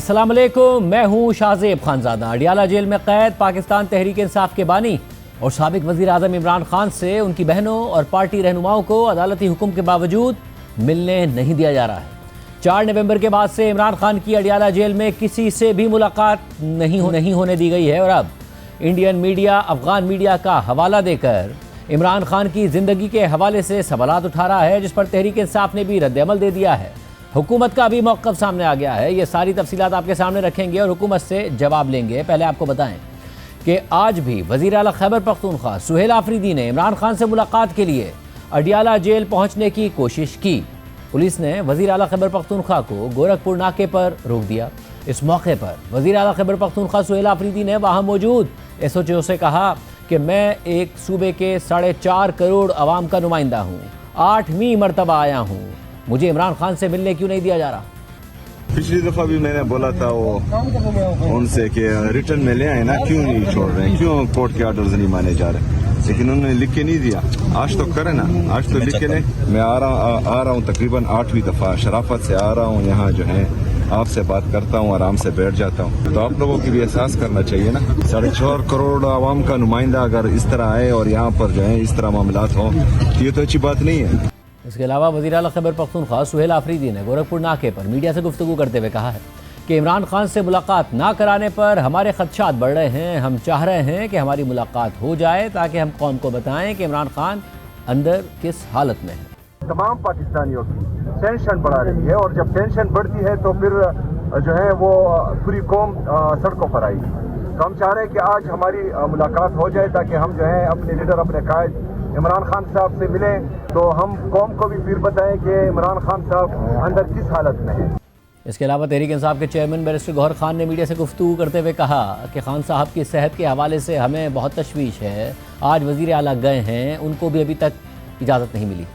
अस्सलाम वालेकुम, मैं हूँ शाहजेब खानजादा। अडियाला जेल में कैद पाकिस्तान तहरीक इंसाफ के बानी और साबिक वज़ीर आज़म इमरान खान से उनकी बहनों और पार्टी रहनुमाओं को अदालती हुक्म के बावजूद मिलने नहीं दिया जा रहा है। 4 नवंबर के बाद से इमरान खान की अडियाला जेल में किसी से भी मुलाकात नहीं होने दी गई है और अब इंडियन मीडिया अफगान मीडिया का हवाला देकर इमरान खान की ज़िंदगी के हवाले से सवालात उठा रहा है, जिस पर तहरीक इंसाफ ने भी रद्द-ए-अमल दे दिया है। हुकूमत का भी मौक़िफ़ सामने आ गया है। ये सारी तफसीलात आपके सामने रखेंगे और हुकूमत से जवाब लेंगे। पहले आपको बताएं कि आज भी वज़ीर आला खैबर पख्तूनख्वा सुहेल आफरीदी ने इमरान खान से मुलाकात के लिए अडियाला जेल पहुँचने की कोशिश की। पुलिस ने वज़ीर आला खैबर पख्तूनख्वा को गोरखपुर नाके पर रोक दिया। इस मौके पर वज़ीर आला खैबर पख्तूनख्वा सुहेल आफरीदी ने वहाँ मौजूद SHO से कहा कि मैं एक सूबे के 4.5 करोड़ आवाम का नुमाइंदा हूँ, 8वीं मरतबा आया हूँ, मुझे इमरान खान से मिलने क्यों नहीं दिया जा रहा। पिछली दफा भी मैंने बोला था वो उनसे कि रिटर्न में ले आए ना, क्यों नहीं छोड़ रहे हैं, क्यों कोर्ट के ऑर्डर्स नहीं माने जा रहे, लेकिन उन्होंने लिख के नहीं दिया। आज तो करें ना, आज तो लिख के लें। मैं आ रहा हूँ तकरीबन 8वीं दफा शराफत से आ रहा हूँ यहाँ, जो है आपसे बात करता हूँ, आराम से बैठ जाता हूँ। तो आप लोगों की भी एहसास करना चाहिए ना, 4.5 करोड़ आवाम का नुमाइंदा अगर इस तरह आए और यहाँ पर जो है इस तरह मामलात हों तो ये तो अच्छी बात नहीं है। इसके अलावा वज़ीर आला खैबर पख्तूनख्वा सुहेल आफरीदी ने गोरखपुर नाके पर मीडिया से गुफ्तगू करते हुए कहा है कि इमरान खान से मुलाकात ना कराने पर हमारे खदशात बढ़ रहे हैं। हम चाह रहे हैं कि हमारी मुलाकात हो जाए ताकि हम कौम को बताएं कि इमरान खान अंदर किस हालत में है। तमाम पाकिस्तानियों की टेंशन बढ़ा रही है और जब टेंशन बढ़ती है तो फिर जो है वो पूरी कौम सड़कों पर आएगी। तो हम चाह रहे हैं कि आज हमारी मुलाकात हो जाए ताकि हम जो है अपने लीडर अपने कायद इमरान खान साहब से मिलें, तो हम कौम को भी फिर बताएं कि इमरान खान साहब अंदर किस हालत में है। इसके अलावा तहरीक इंसाफ के चेयरमैन बैरिस्टर गौहर खान ने मीडिया से गुफ्तगू करते हुए कहा कि खान साहब की सेहत के हवाले से हमें बहुत तशवीश है। आज वज़ीर आला गए हैं, उनको भी अभी तक इजाज़त नहीं मिली।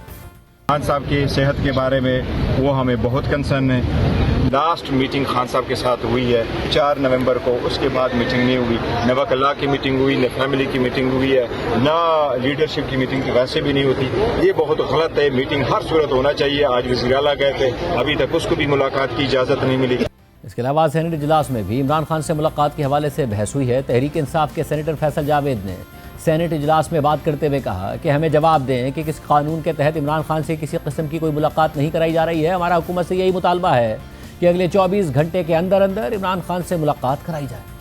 खान साहब की सेहत के बारे में वो हमें बहुत कंसर्न है। लास्ट मीटिंग खान साहब के साथ हुई है 4 नवंबर को, उसके बाद मीटिंग नहीं हुई। न वकला की मीटिंग हुई, न फैमिली की मीटिंग हुई है, ना लीडरशिप की मीटिंग वैसे भी नहीं होती। ये बहुत गलत है। मीटिंग हर सूरत होना चाहिए। आज वज़ीर आला गए थे, अभी तक उसको भी मुलाकात की इजाज़त नहीं मिली। इसके अलावा सेनेट इजलास में भी इमरान खान से मुलाकात के हवाले से बहस हुई है। तहरीक इंसाफ के सेनेटर फैसल जावेद ने सेनेट इजलास में बात करते हुए कहा कि हमें जवाब दें कि किस कानून के तहत इमरान खान से किसी किस्म की कोई मुलाकात नहीं कराई जा रही है। हमारा हुकूमत से यही मुतालबा है कि अगले 24 घंटे के अंदर अंदर इमरान खान से मुलाकात कराई जाए।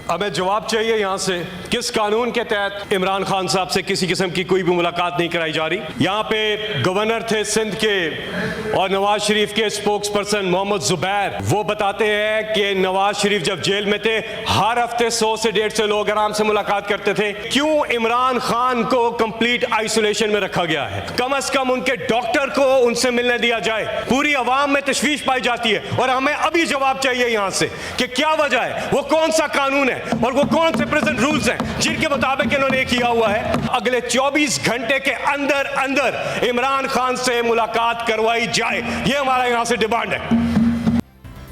हमें जवाब चाहिए यहाँ से, किस कानून के तहत इमरान खान साहब से किसी किस्म की कोई भी मुलाकात नहीं कराई जा रही। यहाँ पे गवर्नर थे सिंध के और नवाज शरीफ के स्पोक्स पर्सन मोहम्मद जुबैर, वो बताते हैं कि नवाज शरीफ जब जेल में थे हर हफ्ते 100 से 150 लोग आराम से मुलाकात करते थे। क्यों इमरान खान को कंप्लीट आइसोलेशन में रखा गया है? कम अज कम उनके डॉक्टर को उनसे मिलने दिया जाए। पूरी आवाम में तशवीश पाई जाती है और हमें अभी जवाब चाहिए यहाँ से कि क्या वजह है, वो कौन सा कानून है और वो कौन से प्रेजेंट रूल्स हैं जिनके मुताबिक इन्होंने किया हुआ है। अगले 24 घंटे के अंदर अंदर इमरान खान से मुलाकात करवाई जाए, ये हमारा यहां से डिमांड है।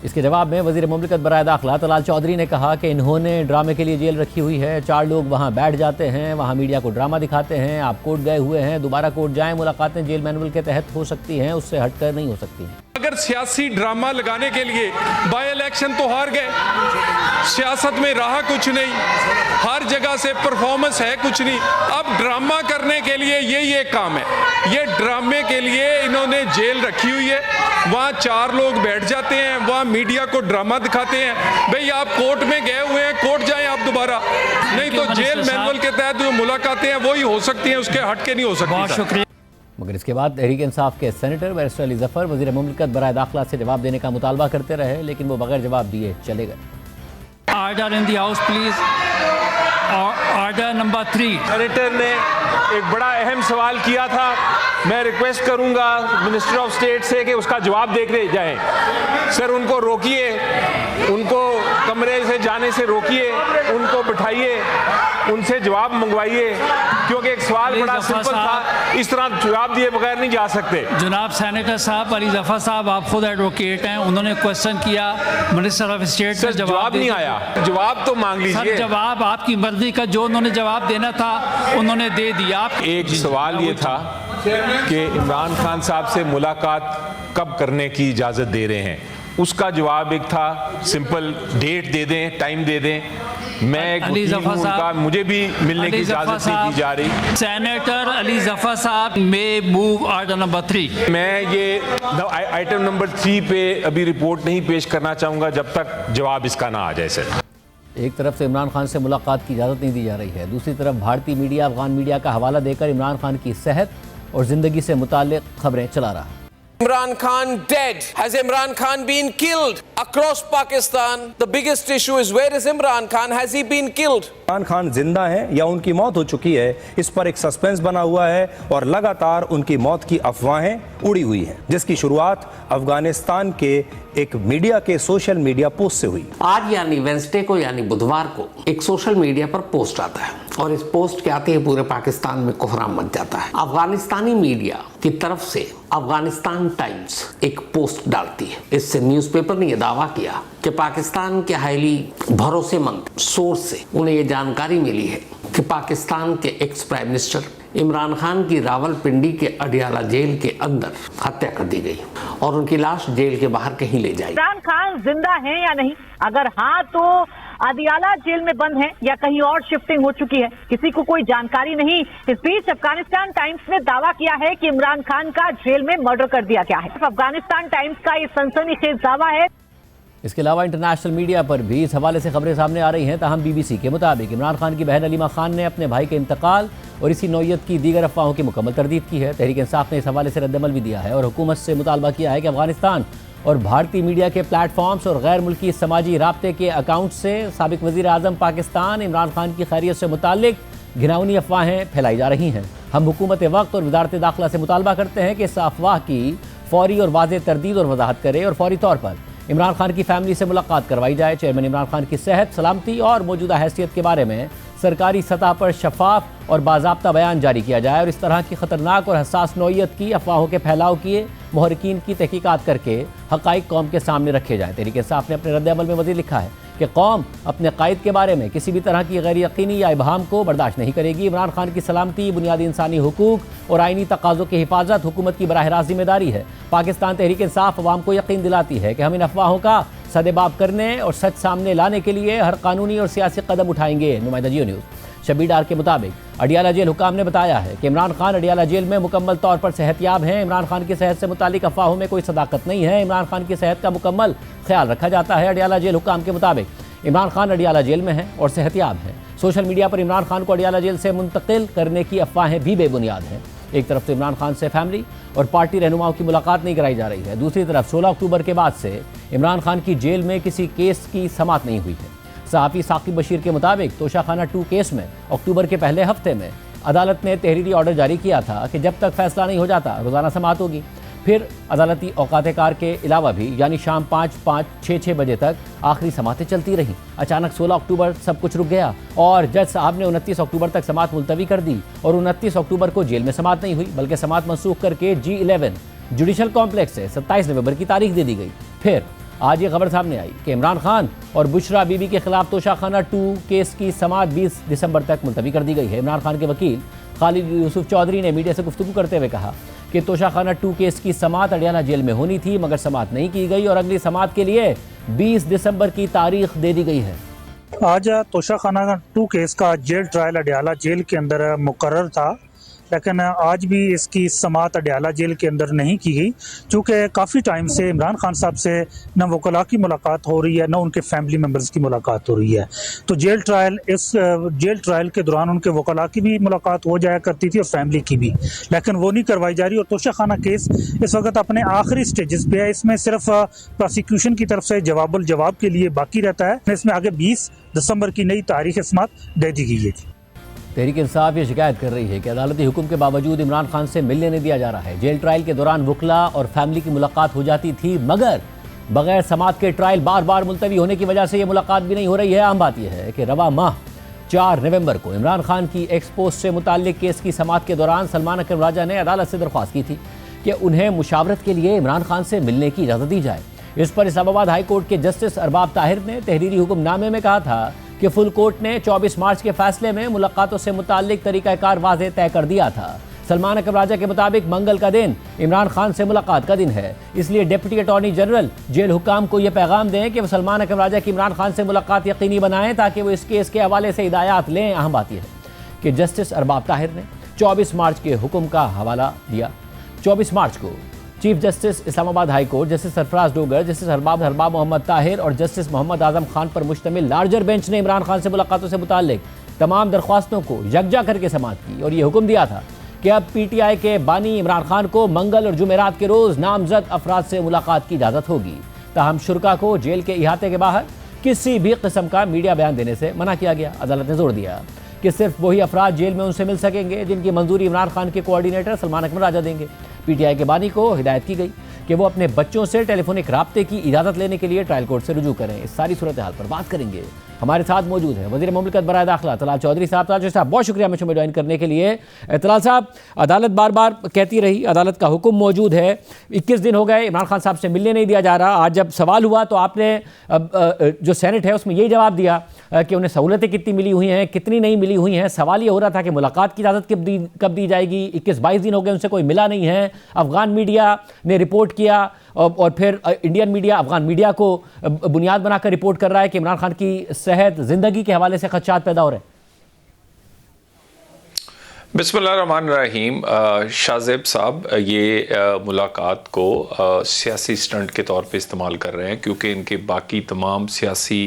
इसके जवाब में वज़ीर मुमलिकत बराए दाखिला तलाल चौधरी ने कहा कि इन्होंने ड्रामे के लिए जेल रखी हुई है। 4 लोग वहां बैठ जाते हैं, वहां मीडिया को ड्रामा दिखाते हैं। आप कोर्ट गए हुए हैं, दोबारा कोर्ट जाएं। मुलाकातें जेल मैनुअल के तहत हो सकती हैं, उससे हटकर नहीं हो सकती। अगर सियासी ड्रामा लगाने के लिए बाय इलेक्शन तो हार गए, सियासत में रहा कुछ नहीं, हर जगह से परफॉर्मेंस है कुछ नहीं। अब ड्रामा करने के लिए ये काम है, ये ड्रामे के लिए इन्होंने जेल रखी हुई है। वहाँ 4 लोग बैठ जाते हैं, वहाँ मीडिया को ड्रामा दिखाते हैं। भाई आप कोर्ट में गए हुए हैं, कोर्ट जाएं आप दोबारा, नहीं तो जेल मैनुअल के तहत जो मुलाकातें हैं वही हो सकती हैं, उसके हट के नहीं हो सकती। बहुत शुक्रिया। मगर इसके बाद तहरीक इंसाफ के सेनेटर बैरिस्टर अली जफर वज़ीर मुमलिकत बराए दाखिला से जवाब देने का मुतालबा करते रहे, लेकिन वो बगैर जवाब दिए चले गए। Order in the house please. Order number 3। Senator ने एक बड़ा अहम सवाल किया था। मैं रिक्वेस्ट करूंगा मिनिस्टर ऑफ स्टेट से कि उसका जवाब देते जाएं। सर उनको रोकिए, उनको कमरे से जाने से रोकिए, उनको बिठाइए, उनसे जवाब मंगवाइए, क्योंकि एक सवाल बड़ा सिंपल था, इस तरह जवाब दिए बगैर नहीं जा सकते। जनाब सेनेटर साहब, अली जफर साहब आप खुद एडवोकेट हैं, उन्होंने क्वेश्चन किया मिनिस्टर ऑफ स्टेट सर जवाब नहीं आया। जवाब तो मांग लीजिए। सर जवाब आपकी मर्जी का, जो उन्होंने जवाब देना था उन्होंने दे दिया। एक सवाल ये था कि इमरान खान साहब से मुलाकात कब करने की इजाज़त दे रहे हैं। उसका जवाब एक था सिंपल, डेट दे दें, टाइम दे दें। मैं एक अली वकील ज़फ़र हूं, उनका साहब, मुझे भी मिलने की अली ज़फ़र इजाज़त नहीं दी जा रही। सेनेटर अली ज़फ़र साहब मे मूव आर्डर नंबर 3। मैं ये आइटम नंबर 3 पे अभी रिपोर्ट नहीं पेश करना चाहूँगा जब तक जवाब इसका ना आ जाए सर। एक तरफ से इमरान खान से मुलाकात की इजाज़त नहीं दी जा रही है, दूसरी तरफ भारतीय मीडिया अफगान मीडिया का हवाला देकर इमरान खान की सेहत और ज़िंदगी से मुताल्लिक़ खबरें चला रहा है। Imran Khan dead. Has Imran Khan been killed? Across Pakistan, the biggest issue is where is Imran Khan? Has he been killed? Imran Khan जिंदा हैं या उनकी मौत हो चुकी है, इस पर एक सस्पेंस बना हुआ है और लगातार उनकी मौत की अफवाहें उड़ी हुई हैं, जिसकी शुरुआत अफगानिस्तान के एक मीडिया के सोशल मीडिया पोस्ट से हुई। आज यानी वेंसडे को यानी बुधवार को एक सोशल मीडिया पर पोस्ट आता है और इस पोस्ट के आते ही पूरे पाकिस्तान में कोहराम मच जाता है। अफगानिस्तानी मीडिया की तरफ से अफगानिस्तान टाइम्स एक पोस्ट डालती है। इससे न्यूज़पेपर ने यह दावा किया कि पाकिस्तान के हाईली भरोसेमंद सोर्स से उन्हें यह जानकारी मिली है कि पाकिस्तान के ex prime minister Imran Khan की रावलपिंडी के अडियाला जेल के अंदर हत्या कर दी गई और उनकी लाश जेल के बाहर कहीं ले जाई। इमरान खान जिंदा हैं या नहीं? अगर हाँ तो अदियाला जेल में बंद हैं या कहीं और शिफ्टिंग हो चुकी है, किसी को कोई जानकारी नहीं। इस बीच अफगानिस्तान टाइम्स ने दावा किया है कि इमरान खान का जेल में मर्डर कर दिया गया है। अफगानिस्तान टाइम्स का ये सनसनीखेज दावा है। इसके अलावा इंटरनेशनल मीडिया पर भी इस हवाले से खबरें सामने आ रही हैं। ताहम BBC के मुताबिक इमरान खान की बहन अलीमा खान ने अपने भाई के इंतकाल और इसी नौयत की दीगर अफवाहों की मुकम्मल तरदीद की है। तहरीक इंसाफ ने इस हवाले से रद्दअमल भी दिया है और हुकूमत से मुतालबा किया है कि अफगानिस्तान और भारतीय मीडिया के प्लेटफॉर्म्स और गैर मुल्की समाजी राब्ते के अकाउंट से साबिक वज़ीर आज़म पाकिस्तान इमरान खान की खैरियत से मुताल्लिक घिनौनी अफवाहें फैलाई जा रही हैं। हम हुकूमत वक्त और वजारत दाखिला से मुतालबा करते हैं कि इस अफवाह की फौरी और वाज़ेह तरदीद और वजाहत करे और फौरी तौर पर इमरान खान की फैमिली से मुलाकात करवाई जाए। चेयरमैन इमरान खान की सेहत, सलामती और मौजूदा हैसियत के बारे में सरकारी सतह पर शफाफ और बाज़ाब्ता बयान जारी किया जाए और इस तरह की ख़तरनाक और हसास नौयत की अफवाहों के फैलाव किए मुहर्रिकीन की तहकीकात करके हक़ाइक़ कौम के सामने रखे जाएँ। तहरीक इंसाफ ने अपने रद्द-ए-अमल में मज़ीद लिखा है कि कौम अपने कायद के बारे में किसी भी तरह की गैर यकीनी या इबहाम को बर्दाश्त नहीं करेगी। इमरान खान की सलामती, बुनियादी इंसानी हुकूक और आइनी तकाज़ों की हिफाजत हुकूमत की बराह रास्त जिम्मेदारी है। पाकिस्तान तहरीक इंसाफ अवाम को यकीन दिलाती है कि हम इन अफवाहों का सदेबाब करने और सच सामने लाने के लिए हर कानूनी और सियासी कदम उठाएंगे। नुमाइंदा जियो न्यूज़ शबीर डार के मुताबिक अडियाला जेल हुकाम ने बताया है कि इमरान खान अडियाला जेल में मुकम्मल तौर पर सेहतयाब हैं। इमरान खान की सेहत से मुतालिक अफवाहों में कोई सदाकत नहीं है। इमरान खान की सेहत का मुकम्मल ख्याल रखा जाता है। अडियाला जेल हुकाम के मुताबिक इमरान खान अडियाला जेल में हैं और सेहतयाब हैं। सोशल मीडिया पर इमरान खान को अडियाला जेल से मुंतकिल करने की अफवाहें भी बेबुनियाद हैं। एक तरफ तो इमरान खान से फैमिली और पार्टी रहनुमाओं की मुलाकात नहीं कराई जा रही है, दूसरी तरफ 16 अक्टूबर के बाद से इमरान खान की जेल में किसी केस की समाअत नहीं हुई है। सहाफ़ी साकिब बशीर के मुताबिक तोशाखाना 2 केस में अक्टूबर के पहले हफ्ते में अदालत ने तहरीरी ऑर्डर जारी किया था कि जब तक फैसला नहीं हो जाता रोज़ाना समाअत होगी। फिर अदालती औकात कार के अलावा भी यानी शाम 5, 6 बजे तक आखिरी समाअतें चलती रहीं। अचानक 16 अक्टूबर सब कुछ रुक गया और जज साहब ने 29 अक्टूबर तक समाअत मुलतवी कर दी और 29 अक्टूबर को जेल में समाअत नहीं हुई बल्कि समाअत मनसूख करके G11 जुडिशल कॉम्प्लेक्स से 27 नवंबर की तारीख दे दी गई। फिर आज ये खबर सामने आई कि इमरान खान और बुशरा बीबी के खिलाफ तोशाखाना 2 केस की समाअत 20 दिसंबर तक मुलतवी कर दी गई है। इमरान खान के वकील खालिद यूसुफ चौधरी ने मीडिया से गुफ्तगू करते हुए कहा कि तोशाखाना 2 केस की समाअत अडियाला जेल में होनी थी मगर समाअत नहीं की गई और अगली समाअत के लिए 20 दिसंबर की तारीख दे दी गई है। आज तोशाखाना 2 केस का जेल ट्रायल अडियाला जेल के अंदर मुकर्रर था, लेकिन आज भी इसकी समाअत अडियाला जेल के अंदर नहीं की गई क्योंकि काफ़ी टाइम से इमरान खान साहब से न वकला की मुलाकात हो रही है न उनके फैमिली मेम्बर्स की मुलाकात हो रही है। तो जेल ट्रायल के दौरान उनके वकला की भी मुलाकात हो जाया करती थी और फैमिली की भी, लेकिन वो नहीं करवाई जा रही। और तोशाखाना केस इस वक्त अपने आखिरी स्टेजेस पे है। इसमें सिर्फ प्रोसिक्यूशन की तरफ से जवाब के लिए बाकी रहता है। इसमें आगे 20 दिसंबर की नई तारीख समाअत दे दी गई है। तहरीक इंसाफ ये शिकायत कर रही है कि अदालती हुक्म के बावजूद इमरान खान से मिलने नहीं दिया जा रहा है। जेल ट्रायल के दौरान वकला और फैमिली की मुलाकात हो जाती थी मगर बगैर समाअत के ट्रायल बार बार मुलतवी होने की वजह से ये मुलाकात भी नहीं हो रही है। आम बात यह है कि रवा माह 4 नवंबर को इमरान खान की एक्सपोस्ट से मुताल्लिक केस की समाअत के दौरान सलमान अकरम राजा ने अदालत से दरख्वास्त की थी कि उन्हें मुशावरत के लिए इमरान खान से मिलने की इजाज़त दी जाए। इस पर इस्लामाबाद हाई कोर्ट के जस्टिस अरबाब ताहिर ने तहरीरी हुक्मनामे में कहा था कि फुल कोर्ट ने 24 मार्च के फैसले में मुलाकातों से मुताल्लिक तरीक़ाकार वाज़ेह तय कर दिया था। सलमान अकबर राजा के मुताबिक मंगल का दिन इमरान खान से मुलाकात का दिन है, इसलिए डिप्टी अटॉर्नी जनरल जेल हुक्काम को यह पैगाम दें कि वो सलमान अकबर राजा की इमरान खान से मुलाकात यकीनी बनाएं ताकि वो इस केस के हवाले से हिदायत लें। अहम बात यह है कि जस्टिस अरबाब ताहिर ने 24 मार्च के हुक्म का हवाला दिया। 24 मार्च को chief justice Islamabad high court justice Sarfraz Dogar, justice Arbab Mohammad Tahir और जस्टिस मोहम्मद आजम खान पर मुश्तमिल लार्जर बेंच ने इमरान खान से मुलाकातों से मुताल्लिक तमाम दरख्वास्तों को यकजा करके समाअत की और यह हुक्म दिया था कि अब पीटीआई के बानी इमरान खान को मंगल और जुमेरात के रोज़ नामजद अफराद से मुलाकात की इजाज़त होगी। ताहम शुरका को जेल के इहाते के बाहर किसी भी किस्म का मीडिया बयान देने से मना किया गया। अदालत ने जोर दिया कि सिर्फ वही अफराद जेल में उनसे मिल सकेंगे जिनकी मंजूरी इमरान खान के कोऑर्डिनेटर सलमान अकबर राजा देंगे। पीटीआई के बानी को हिदायत की गई कि वो अपने बच्चों से टेलीफोनिक राब्ते की इजाज़त लेने के लिए ट्रायल कोर्ट से रुजू करें। इस सारी सूरत हाल पर बात करेंगे। हमारे साथ मौजूद है वज़ीर मुमलिकत बराए दाखिला तलाल चौधरी साहब। तलाल साहब बहुत शुक्रिया मुझे ज्वाइन करने के लिए। तलाल साहब, अदालत बार बार कहती रही, अदालत का हुक्म मौजूद है, 21 दिन हो गए इमरान खान साहब से मिलने नहीं दिया जा रहा। आज जब सवाल हुआ तो आपने जो सेनेट है उसमें यही जवाब दिया कि उन्हें सहूलतें कितनी मिली हुई हैं, कितनी नहीं मिली हुई हैं। सवाल ये हो रहा था कि मुलाकात की इजाज़त कब दी जाएगी। 21-22 दिन हो गए उनसे कोई मिला नहीं है। अफगान मीडिया ने रिपोर्ट किया और फिर इंडियन मीडिया अफगान मीडिया को बुनियाद बनाकर रिपोर्ट कर रहा है कि इमरान खान की सेहत, जिंदगी के हवाले से खदशात पैदा हो रहे हैं। बिस्मिल्लाहिर्रहमानिर्रहीम। शाहजेब साहब ये मुलाकात को सियासी स्टंट के तौर पे इस्तेमाल कर रहे हैं क्योंकि इनके बाकी तमाम सियासी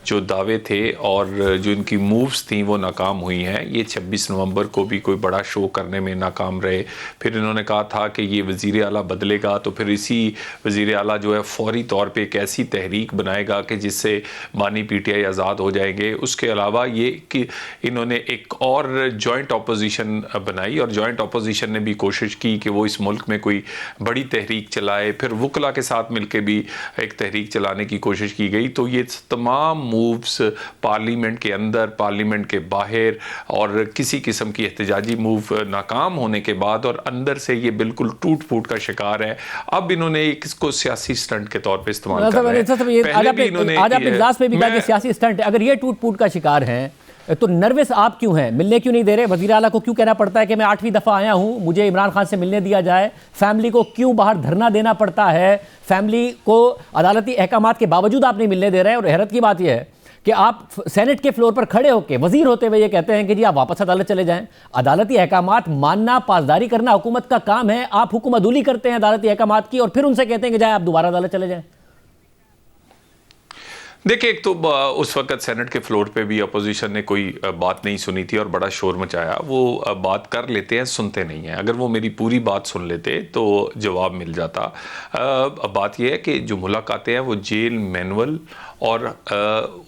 जो दावे थे और जो इनकी मूव्स थी वो नाकाम हुई हैं। ये 26 नवंबर को भी कोई बड़ा शो करने में नाकाम रहे। फिर इन्होंने कहा था कि ये वज़ीर आला बदलेगा, तो फिर इसी वज़ीर आला जो है फ़ौरी तौर पे एक ऐसी तहरीक बनाएगा कि जिससे बानी पीटीआई आज़ाद हो जाएंगे। उसके अलावा ये कि इन्होंने एक और जॉइंट अपोजिशन बनाई और जॉइंट अपोजिशन ने भी कोशिश की कि वो इस मुल्क में कोई बड़ी तहरीक चलाए। फिर वकला के साथ मिलकर भी एक तहरीक चलाने की कोशिश की गई। तो ये तमाम मूव्स पार्लियामेंट के अंदर, पार्लियामेंट के बाहर और किसी किस्म की एहतजाजी मूव नाकाम होने के बाद और अंदर से ये बिल्कुल टूट फूट का शिकार है। अब इन्होंने इसको सियासी स्टंट के तौर पे इस्तेमाल कर रहे हैं। आज आपने इजलास में भी कहा कि सियासी स्टंट, अगर ये टूट फूट का शिकार हैं तो नर्वस आप क्यों हैं? मिलने क्यों नहीं दे रहे? वज़ीर आला को क्यों कहना पड़ता है कि मैं 8वीं दफ़ा आया हूं, मुझे इमरान खान से मिलने दिया जाए? फैमिली को क्यों बाहर धरना देना पड़ता है? फैमिली को अदालती अहकामात के बावजूद आप नहीं मिलने दे रहे हैं। और हैरत की बात यह है कि आप सेनेट के फ्लोर पर खड़े होकर वजीर होते हुए ये कहते हैं कि जी आप वापस अदालत चले जाएं। अदालती अहकामात मानना, पासदारी करना हुकूमत का काम है। आप हुक्म अदूली करते हैं अदालती अहकामात की और फिर उनसे कहते हैं कि जाए आप दोबारा अदालत चले जाएं। देखिए, एक तो उस वक्त सेनेट के फ्लोर पे भी अपोजिशन ने कोई बात नहीं सुनी थी और बड़ा शोर मचाया। वो बात कर लेते हैं, सुनते नहीं हैं। अगर वो मेरी पूरी बात सुन लेते तो जवाब मिल जाता। बात यह है कि जो मुलाकातें हैं वो जेल मैनुअल और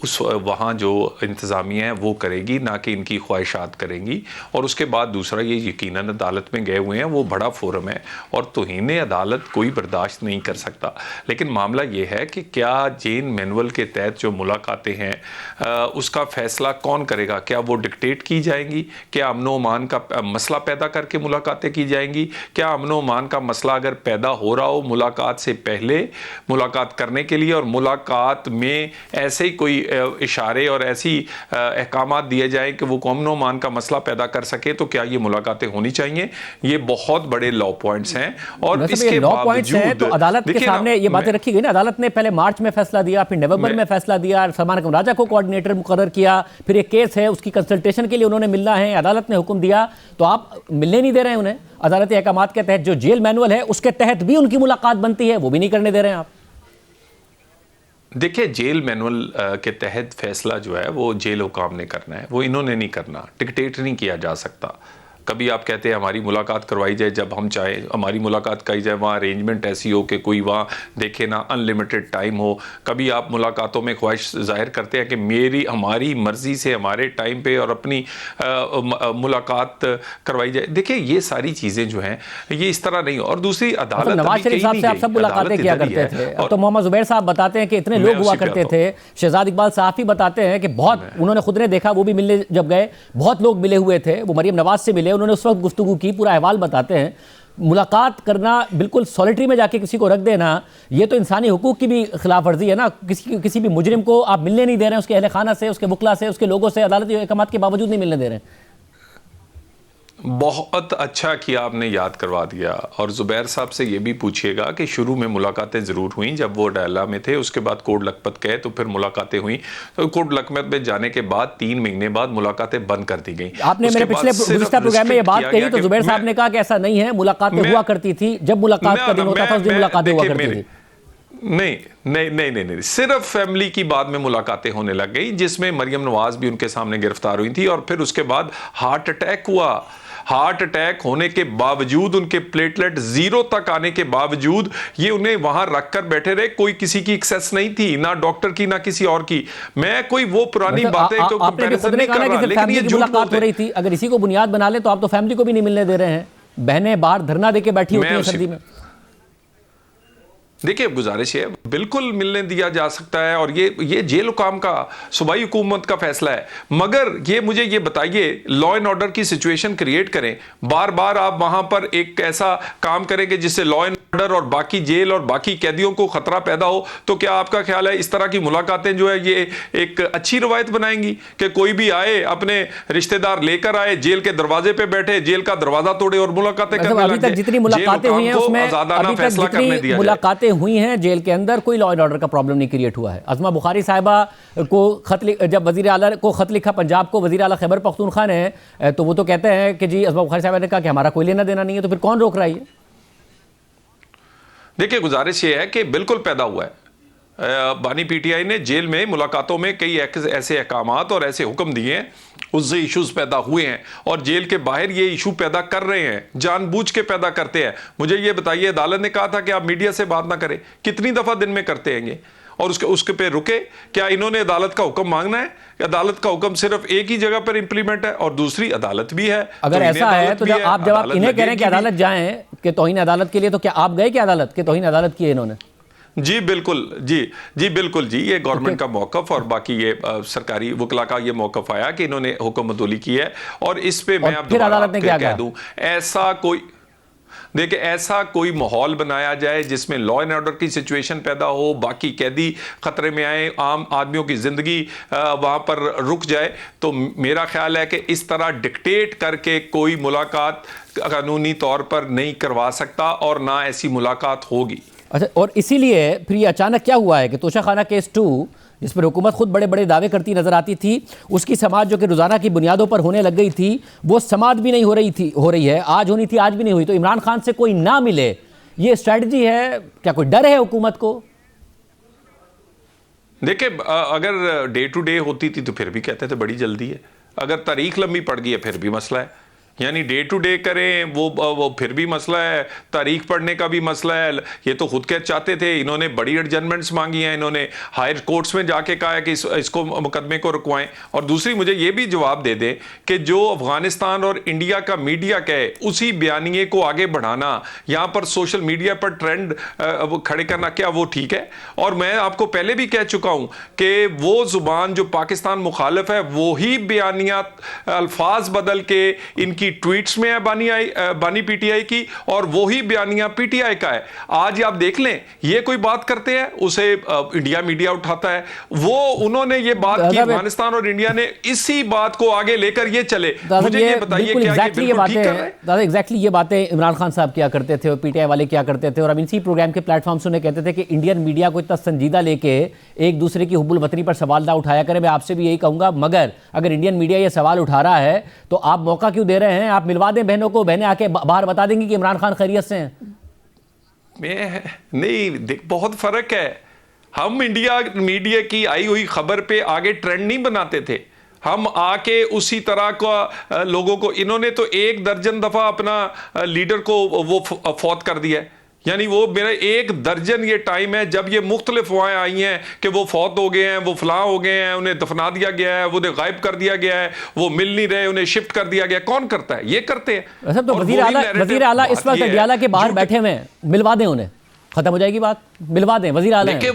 उस वहाँ जो इंतज़ामिया है वो करेगी, ना कि इनकी ख्वाहिशात करेंगी। और उसके बाद दूसरा ये यकीनन अदालत में गए हुए हैं, वो बड़ा फोरम है और तौहीन अदालत कोई बर्दाश्त नहीं कर सकता। लेकिन मामला ये है कि क्या जेल मैनुअल के तहत जो मुलाकातें हैं उसका फ़ैसला कौन करेगा? क्या वो डिक्टेट की जाएंगी? क्या अमन व अमान का मसला पैदा करके मुलाकातें की जाएंगी? क्या अमन व अमान का मसला अगर पैदा हो रहा हो मुलाकात से पहले, मुलाकात करने के लिए और मुलाकात में ऐसे ही कोई इशारे और ऐसी अहकामात दिए जाएं कि वो अमन व अमान का मसला पैदा कर सके, तो क्या ये मुलाकातें होनी चाहिए? ये बहुत बड़े लॉ पॉइंट्स हैं। और इसके बावजूद तो अदालत के सामने ये बातें रखी गई ना। अदालत ने पहले मार्च में फैसला दिया, फिर नवंबर में फैसला दिया, सलमान अकबर राजा को कोऑर्डिनेटर मुकर्रर किया, फिर एक केस है उसकी कंसल्टेशन के लिए उन्होंने मिलना है, अदालत ने हुक्म दिया, तो आप मिलने नहीं दे रहे हैं उन्हें। अदालती अहकामात के तहत जो जेल मैनुअल है उसके तहत भी उनकी मुलाकात बनती है, वो भी नहीं करने दे रहे हैं आप। देखिए, जेल मैनुअल के तहत फैसला जो है वो जेल हुकाम ने करना है, वो इन्होंने नहीं करना। डिक्टेट नहीं किया जा सकता। कभी आप कहते हैं हमारी मुलाकात करवाई जाए जब हम चाहें, हमारी मुलाकात कराई जाए, वहाँ अरेंजमेंट ऐसी हो कि कोई वहाँ देखे ना, अनलिमिटेड टाइम हो। कभी आप मुलाकातों में ख्वाहिश जाहिर करते हैं कि हमारी मर्ज़ी से हमारे टाइम पे और अपनी मुलाकात करवाई जाए। देखिए, ये सारी चीज़ें जो हैं ये इस तरह नहीं। और दूसरी अदालत, नवाज शरीफ साहब से आप सब मुलाकातें किया करते थे। अब तो मोहम्मद जुबैर साहब बताते हैं कि इतने लोग हुआ करते थे। शहजाद इकबाल साहब बताते हैं कि बहुत, उन्होंने खुद ने देखा, वो भी मिलने जब गए बहुत लोग मिले हुए थे। वो मरियम नवाज से मिले, उन्होंने उस वक्त गुफ्तगू की, पूरा अहवाल बताते हैं। मुलाकात करना बिल्कुल सॉलिटरी में जाके किसी को रख देना, ये तो इंसानी हुकूक की भी खिलाफ वर्जी है ना। किसी भी मुजरिम को आप मिलने नहीं दे रहे हैं, उसके अहले खाना से, उसके वकला से, उसके लोगों से, अदालती अहकामात के बावजूद नहीं मिलने दे रहे हैं। बहुत अच्छा किया आपने याद करवा दिया। और जुबैर साहब से ये भी पूछिएगा कि शुरू में मुलाकातें ज़रूर हुई जब वो डायला में थे, उसके बाद कोट लखपत गए तो फिर मुलाकातें हुई, तो कोट लखपत में जाने के बाद 3 महीने बाद मुलाकातें बंद कर दी गई। आपने मेरे पिछले प्रोग्राम में ये बात कही तो जुबैर साहब ने कहा कि ऐसा नहीं है, मुलाकातें हुआ करती थी, जब मुलाकात का दिन होता था उस दिन मुलाकातें हुआ करती थी। नहीं, सिर्फ फैमिली की बाद में मुलाकातें होने लग गई, जिसमें मरियम नवाज भी उनके सामने गिरफ्तार हुई थी और फिर उसके बाद हार्ट अटैक हुआ। हार्ट अटैक होने के बावजूद, उनके प्लेटलेट 0 तक आने के बावजूद ये उन्हें वहां रखकर बैठे रहे। कोई किसी की एक्सेस नहीं थी, ना डॉक्टर की ना किसी और की। मैं कोई वो पुरानी बातें को कंपैरिजन नहीं कर रहा, लेकिन ये मुलाकात हो रही थी। अगर इसी को बुनियाद बना ले तो आप तो फैमिली को भी नहीं मिलने दे रहे हैं। बहनें बाहर धरना देके बैठी होती हैं सर्दी में। देखिए, गुजारिश है, बिल्कुल मिलने दिया जा सकता है और ये जेल हुकाम का, सूबाई हुकूमत का फैसला है। मगर ये मुझे ये बताइए, लॉ एंड ऑर्डर की सिचुएशन क्रिएट करें, बार बार आप वहां पर एक ऐसा काम करेंगे जिससे लॉ एंड ऑर्डर और बाकी जेल और बाकी कैदियों को खतरा पैदा हो, तो क्या आपका ख्याल है इस तरह की मुलाकातें जो है ये एक अच्छी रवायत बनाएंगी कि कोई भी आए, अपने रिश्तेदार लेकर आए, जेल के दरवाजे पे बैठे, जेल का दरवाजा तोड़े और मुलाकातें करने लग जाए? अभी तक जितनी मुलाकातें हुई हैं उसमें मुलाकातें हुई हैं जेल के अंदर, कोई लॉ एंड ऑर्डर का प्रॉब्लम नहीं क्रिएट हुआ है। अज़मा बुखारी साहिबा को जब वज़ीर आला को खत लिखा पंजाब को वज़ीर आला खैबर पख्तूनख्वा ने, तो वो तो कहते हैं कि जी अज़मा बुखारी साहिबा ने कहा कि हमारा कोई लेना देना नहीं है, तो फिर कौन रोक रहा है? देखिए, गुजारिश ये है कि बिल्कुल पैदा हुआ है। बानी पीटीआई ने जेल में मुलाकातों में कई ऐसे अहकामात और ऐसे हुक्म दिए हैं, उससे इश्यूज पैदा हुए हैं और जेल के बाहर ये इशू पैदा कर रहे हैं, जानबूझ के पैदा करते हैं। मुझे ये बताइए, अदालत ने कहा था कि आप मीडिया से बात ना करें, कितनी दफा दिन में करते हैं ये? और उसके पे रुके? क्या इन्होंने अदालत का हुक्म मांगना है? अदालत का हुक्म सिर्फ एक ही जगह पर इंप्लीमेंट है और दूसरी अदालत भी है। अगर ऐसा है तो जब आप इन्हें कह रहे हैं कि अदालत जाएं कि तौहीन अदालत के लिए, तो क्या आप गए कि अदालत के तौहीन अदालत की इन्होंने? जी बिल्कुल, जी बिल्कुल जी, ये गवर्नमेंट का मौकफ और बाकी ये सरकारी वकला का ये मौकफ आया कि इन्होंने हुक्म अदोली की है। और इस पे मैं अब दोबारा कह दूं, ऐसा कोई माहौल बनाया जाए जिसमें लॉ एंड ऑर्डर की सिचुएशन पैदा हो, बाकी कैदी खतरे में आए, आम आदमियों की जिंदगी वहां पर रुक जाए, तो मेरा ख्याल है कि इस तरह डिक्टेट करके कोई मुलाकात कानूनी तौर पर नहीं करवा सकता और ना ऐसी मुलाकात होगी। अच्छा, और इसीलिए फिर ये अचानक क्या हुआ है कि तोशाखाना केस 2, जिस पर हुकूमत खुद बड़े बड़े दावे करती नजर आती थी, उसकी समाअत जो कि रोजाना की बुनियादों पर होने लग गई थी, वो समाअत भी नहीं हो रही है। आज होनी थी, आज भी नहीं हुई। तो इमरान खान से कोई ना मिले, ये स्ट्रेटजी है क्या? कोई डर है हुकूमत को? देखिए, अगर डे टू डे होती थी तो फिर भी कहते थे बड़ी जल्दी है, अगर तारीख लंबी पड़ गई है फिर भी मसला है। यानी डे टू डे करें वो फिर भी मसला है, तारीख पढ़ने का भी मसला है। ये तो खुद के चाहते थे, इन्होंने बड़ी एडजमेंट्स मांगी हैं, इन्होंने हायर कोर्ट्स में जाके कहा है कि इसको मुकदमे को रुकवाएं। और दूसरी मुझे ये भी जवाब दे दें कि जो अफगानिस्तान और इंडिया का मीडिया कहे उसी बयानिए को आगे बढ़ाना, यहाँ पर सोशल मीडिया पर ट्रेंड खड़े करना, क्या वो ठीक है? और मैं आपको पहले भी कह चुका हूँ कि वो जुबान जो पाकिस्तान मुखालिफ है, वो ही बयानिया अल्फाज बदल के इनकी ट्वीट्स में है बानी पीटीआई की, और वही बयानिया पीटीआई का है। आज आप देख लें, ये कोई बात करते हैं उसे इंडिया मीडिया उठाता है। वो उन्होंने ये बात की, अफगानिस्तान और इंडिया ने इसी बात को आगे लेकर ये चले। मुझे ये बताइए क्या ये बिल्कुल ठीक कर रहे हैं? दादा, एग्जैक्टली ये बातें इमरान खान साहब किया करते थे और पीटीआई वाले किया करते थे, और अब इसी प्रोग्राम के प्लेटफॉर्म से उन्हें कहते थे कि इंडियन मीडिया को इतना संजीदा लेके एक दूसरे की हुब्बुल वतनी पर सवाल ना उठाया करें। मैं आपसे भी यही कहूंगा, मगर अगर इंडियन मीडिया ये सवाल उठा रहा है तो आप मौका क्यों दे रहे हैं? आप मिलवा दें बहनों को, बहनें आके बाहर बता देंगी कि इमरान खान खैरियत से हैं। नहीं, बहुत फर्क है। हम इंडिया मीडिया की आई हुई खबर पे आगे ट्रेंड नहीं बनाते थे, हम आके उसी तरह का लोगों को, इन्होंने तो 1 दर्जन दफा अपना लीडर को वो फौत कर दिया है। यानी वो मेरा 1 दर्जन ये टाइम है जब ये मुख्तलिफ अफवाहें आई हैं कि वो फौत हो गए हैं, वो फलां हो गए हैं, उन्हें दफना दिया गया है, उन्हें गायब कर दिया गया है, वो मिल नहीं रहे, उन्हें शिफ्ट कर दिया गया। कौन करता है? ये करते हैं। तो वजीर आला इस वक्त अडियाला के बाहर बैठे हुए हैं, मिलवा दें उन्हें, खत्म हो जाएगी बात। मिलवा दें वजीर आला। देखिए,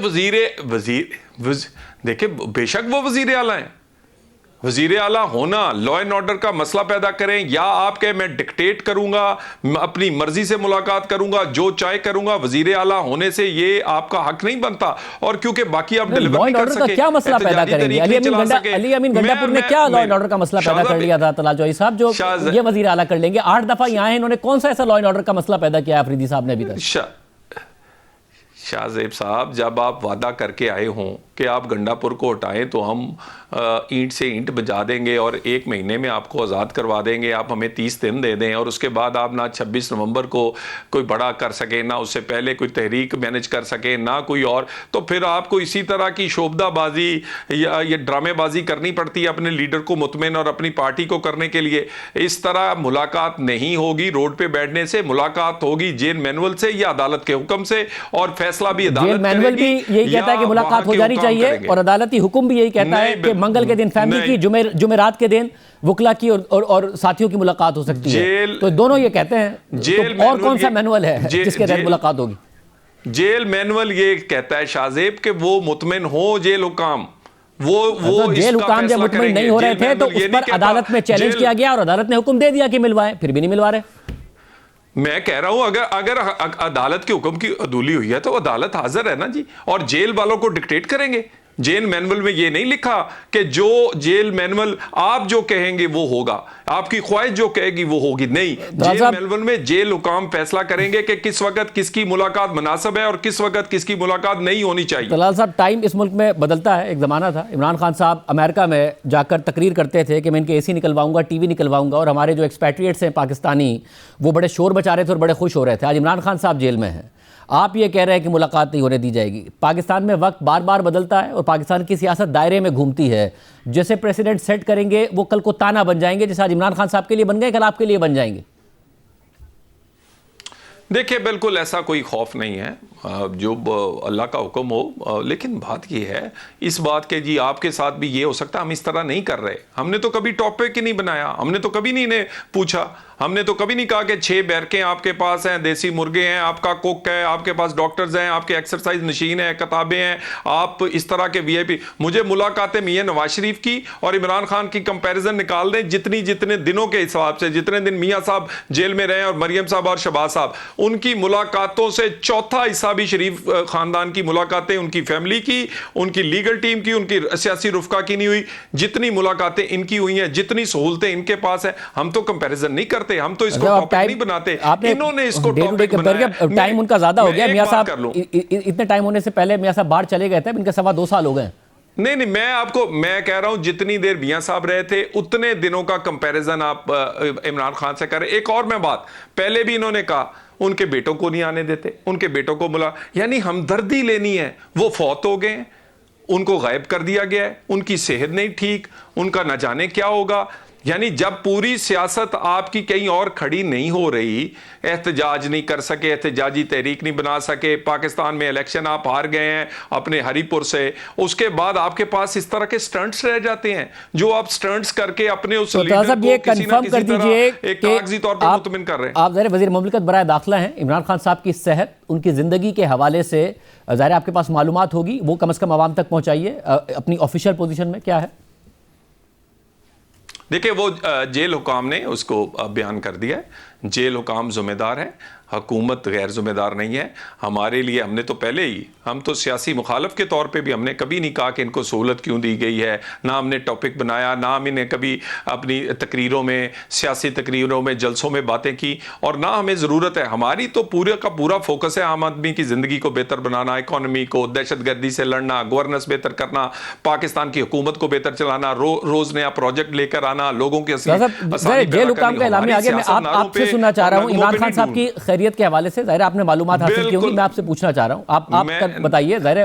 देखिए बेशक वो वजीर आला हैं, वजीर आला होना लॉ एंड ऑर्डर का मसला पैदा करें, या आप कहें मैं डिक्टेट करूंगा, अपनी मर्जी से मुलाकात करूंगा, जो चाहे करूंगा, वजीर आला होने से ये आपका हक नहीं बनता। और क्योंकि बाकी आप डिलीवर नहीं कर सके, क्या मसला पैदा करेंगे? अली अमीन गंडापुर ने क्या लॉ एंड ऑर्डर का मसला पैदा कर लिया था तलाल जोहरी साहब, जो ये वजीर आला कर लेंगे? 8 दफा यहाँ है, इन्होंने कौन सा ऐसा लॉ एंड ऑर्डर का मसला पैदा किया अफरीदी साहब ने अभी तक? शाहजेब साहब, जब आप वादा करके आए हों कि आप गंडापुर को हटाएं तो हम ईंट से ईंट बजा देंगे और 1 महीने में आपको आज़ाद करवा देंगे, आप हमें 30 दिन दे दें, और उसके बाद आप ना 26 नवंबर को कोई बड़ा कर सके, ना उससे पहले कोई तहरीक मैनेज कर सके, ना कोई और, तो फिर आपको इसी तरह की शोबदाबाजी या ये ड्रामेबाजी करनी पड़ती है अपने लीडर को मुतमिन और अपनी पार्टी को करने के लिए। इस तरह मुलाकात नहीं होगी रोड पे बैठने से, मुलाकात होगी जेल मैनुअल से या अदालत के हुक्म से, और फैसला भी अदालत मैनुअल भी यही कहता है कि मुलाकात हो जानी चाहिए, और अदालती हुक्म भी यही कहता है कि मंगल के दिन फैमिली की, जुमेरात के दिन वकला की और साथियों की मुलाकात हो सकती है। तो दोनों ये कहते हैं, तो और कौन सा मैनुअल है जिसके तहत मुलाकात होगी? जेल मैनुअल ये कहता है शाहजेब कि वो मुतमिन हो जेल हुकाम, वो जेल हुकाम जब मुतमिन नहीं हो रहे थे तो उस पर अदालत में चैलेंज किया गया और अदालत ने हुक्म दे दिया कि मिलवाएं, फिर भी नहीं मिलवा रहे। मैं कह रहा हूं अगर अदालत के हुक्म की अदूली हुई है तो अदालत हाजिर है ना जी, और जेल वालों को डिक्टेट करेंगे। जेल मैनुअल में ये नहीं लिखा कि जो जेल मैनुअल आप जो कहेंगे वो होगा, आपकी ख्वाहिश जो कहेगी वो होगी, नहीं, जेल मैनुअल में जेल हुकाम फैसला करेंगे कि किस वक्त किसकी मुलाकात मुनासिब है और किस वक्त किसकी मुलाकात नहीं होनी चाहिए। तलाल साहब, टाइम इस मुल्क में बदलता है। एक ज़माना था इमरान खान साहब अमेरिका में जाकर तकरीर करते थे कि मैं इनके AC निकलवाऊंगा, TV निकलवाऊंगा, और हमारे जो एक्सपैट्रिएट्स हैं पाकिस्तानी वो बड़े शोर मचा रहे थे और बड़े खुश हो रहे थे। आज इमरान खान साहब जेल में हैं, आप ये कह रहे हैं कि मुलाकात नहीं होने दी जाएगी। पाकिस्तान में वक्त बार बार बदलता है और पाकिस्तान की सियासत दायरे में घूमती है। जैसे प्रेसिडेंट सेट करेंगे वो कल को ताना बन जाएंगे, जैसे आज इमरान खान साहब के लिए बन गए, कल आपके लिए बन जाएंगे। देखिए, बिल्कुल ऐसा कोई खौफ नहीं है, जो अल्लाह का हुक्म हो। लेकिन बात ये है इस बात के जी आपके साथ भी ये हो सकता है हम इस तरह नहीं कर रहे। हमने तो कभी टॉपिक ही नहीं बनाया, हमने तो कभी नहीं इन्हें पूछा, हमने तो कभी नहीं कहा कि 6 बैरकें आपके पास हैं, देसी मुर्गे हैं, आपका कुक है, आपके पास डॉक्टर्स हैं, आपके एक्सरसाइज मशीन है, किताबें हैं, आप इस तरह के VIP। मुझे मुलाकातें मियां नवाज शरीफ की और इमरान खान की कंपैरिजन निकाल दें, जितने दिनों के हिसाब से, जितने दिन मियां साहब जेल में रहे और मरियम साहब और शहबाज साहब, उनकी मुलाकातों से चौथा हिस्सा भी शरीफ खानदान की मुलाकातें, उनकी फैमिली की, उनकी लीगल टीम की, उनकी सियासी रुफका की नहीं हुई। जितनी मुलाकातें इनकी हुई हैं, जितनी सहूलतें इनके पास है, हम तो कंपैरिजन नहीं करते, हम तो इसको टॉपिक नहीं बनाते, इन्होंने इसको टॉपिक बनाया। टाइम उनका ज्यादा हो गया मियां साहब, इतने टाइम होने से पहले मियां साहब बाहर चले गए थे, इनके 2.25 साल हो गए। नहीं, मैं कह रहा हूं जितनी देर मियां साहब रहे थे उतने दिनों का कंपैरिजन आप इमरान खान से करें। एक और मैं बात, पहले भी इन्होंने कहा उनके बेटों को नहीं आने देते, उनके बेटों को यानी हमदर्दी लेनी है, वो फौत हो गए, उनको गायब कर दिया गया है, उनकी सेहत नहीं ठीक, उनका न जाने क्या होगा। यानी जब पूरी सियासत आपकी कहीं और खड़ी नहीं हो रही, एहतजाज नहीं कर सके, एहतजाजी तहरीक नहीं बना सके, पाकिस्तान में इलेक्शन आप हार गए हैं अपने हरीपुर से, उसके बाद आपके पास इस तरह के स्टंट्स रह जाते हैं जो आप स्टंट्स करके अपने उस लीडर को ये कंफर्म कर दीजिए एक कागजी तौर पर मुतमिन कर रहे हैं। आप ज़ाहिर वज़ीर मुमलिकत बराए दाखिला हैं, इमरान खान साहब की सेहत, उनकी ज़िंदगी के हवाले से ज़ाहिर आपके पास मालूमात होगी, वो कम से कम आवाम तक पहुँचाइए। अपनी ऑफिशियल पोजीशन में क्या है? देखिए, वो जेल हुकाम ने उसको बयान कर दिया है, जेल हुकाम जिम्मेदार है, हुकूमत गैर जिम्मेदार नहीं है। हमारे लिए हमने तो पहले ही, हम तो सियासी मुखालफ के तौर पे भी हमने कभी नहीं कहा कि इनको सहूलत क्यों दी गई है, ना हमने टॉपिक बनाया, ना हम इन्हें कभी अपनी तकरीरों में, सियासी तकरीरों में, जलसों में बातें की, और ना हमें ज़रूरत है। हमारी तो पूरे का पूरा फोकस है आम आदमी की ज़िंदगी को बेहतर बनाना, इकॉनमी को, दहशतगर्दी से लड़ना, गवर्नेंस बेहतर करना, पाकिस्तान की हुकूमत को बेहतर चलाना, रोज़ नया प्रोजेक्ट लेकर आना, लोगों के जेल हुकाम का ऐलान आगे। मैं आपसे सुनना चाह रहा हूँ इमरान खान साहब की खैरियत के हवाले से, ज़ाहिर आपने मालूमात हासिल की होगी, मैं आपसे पूछना चाह रहा हूँ, आप बताइए। ज़ाहिर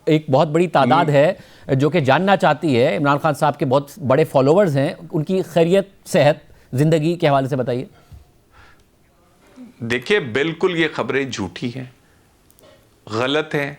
एक बहुत बड़ी तादाद है जो कि जानना चाहती है, इमरान खान साहब के बहुत बड़े फॉलोवर्स हैं, उनकी खैरियत, सेहत, जिंदगी के हवाले से बताइए। देखिए, बिल्कुल ये खबरें झूठी हैं, गलत हैं,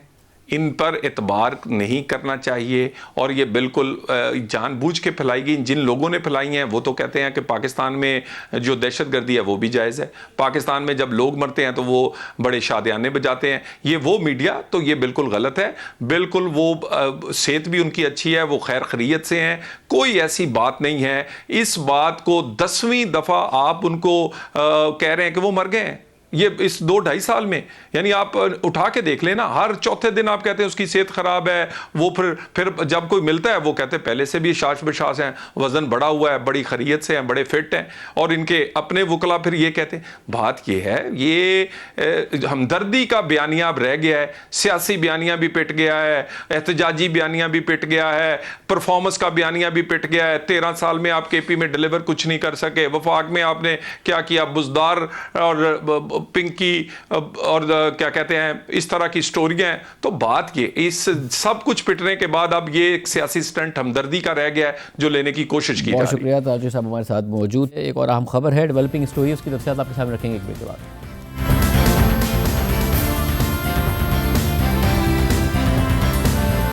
इन पर एतबार नहीं करना चाहिए और ये बिल्कुल जानबूझ के फैलाई गई। जिन लोगों ने फैलाई हैं वो तो कहते हैं कि पाकिस्तान में जो दहशतगर्दी है वो भी जायज़ है, पाकिस्तान में जब लोग मरते हैं तो वो बड़े शादियाने बजाते हैं, ये वो मीडिया तो ये बिल्कुल गलत है। बिल्कुल वो सेहत भी उनकी अच्छी है, वो खैर खैरियत से हैं, कोई ऐसी बात नहीं है। इस बात को 10वीं दफ़ा आप उनको कह रहे हैं कि वो मर गए हैं, ये इस 2-2.5 साल में। यानी आप उठा के देख लेना, हर चौथे दिन आप कहते हैं उसकी सेहत खराब है, वो फिर जब कोई मिलता है वो कहते हैं पहले से भी शाश बशाश हैं, वजन बढ़ा हुआ है, बड़ी खैरियत से हैं, बड़े फिट हैं। और इनके अपने वकला फिर ये कहते हैं। बात ये है, ये हमदर्दी का बयानिया अब रह गया है, सियासी बयानिया भी पिट गया है, एहतजाजी बयानिया भी पिट गया है, परफॉर्मेंस का बयानिया भी पिट गया है। 13 साल में आप KP में डिलीवर कुछ नहीं कर सके, वफाक में आपने क्या किया, बुजदार और पिंकी और क्या कहते हैं इस तरह की स्टोरियां हैं। तो बात ये, इस सब कुछ पिटने के बाद अब ये एक सियासी स्टंट हमदर्दी का रह गया है जो लेने की कोशिश की जा रही है। बहुत शुक्रिया ताजु साहब हमारे साथ मौजूद है। एक और अहम खबर है, डेवलपिंग स्टोरी, उसकी तफसीलात आपके सामने रखेंगे एक ब्रेक के बाद।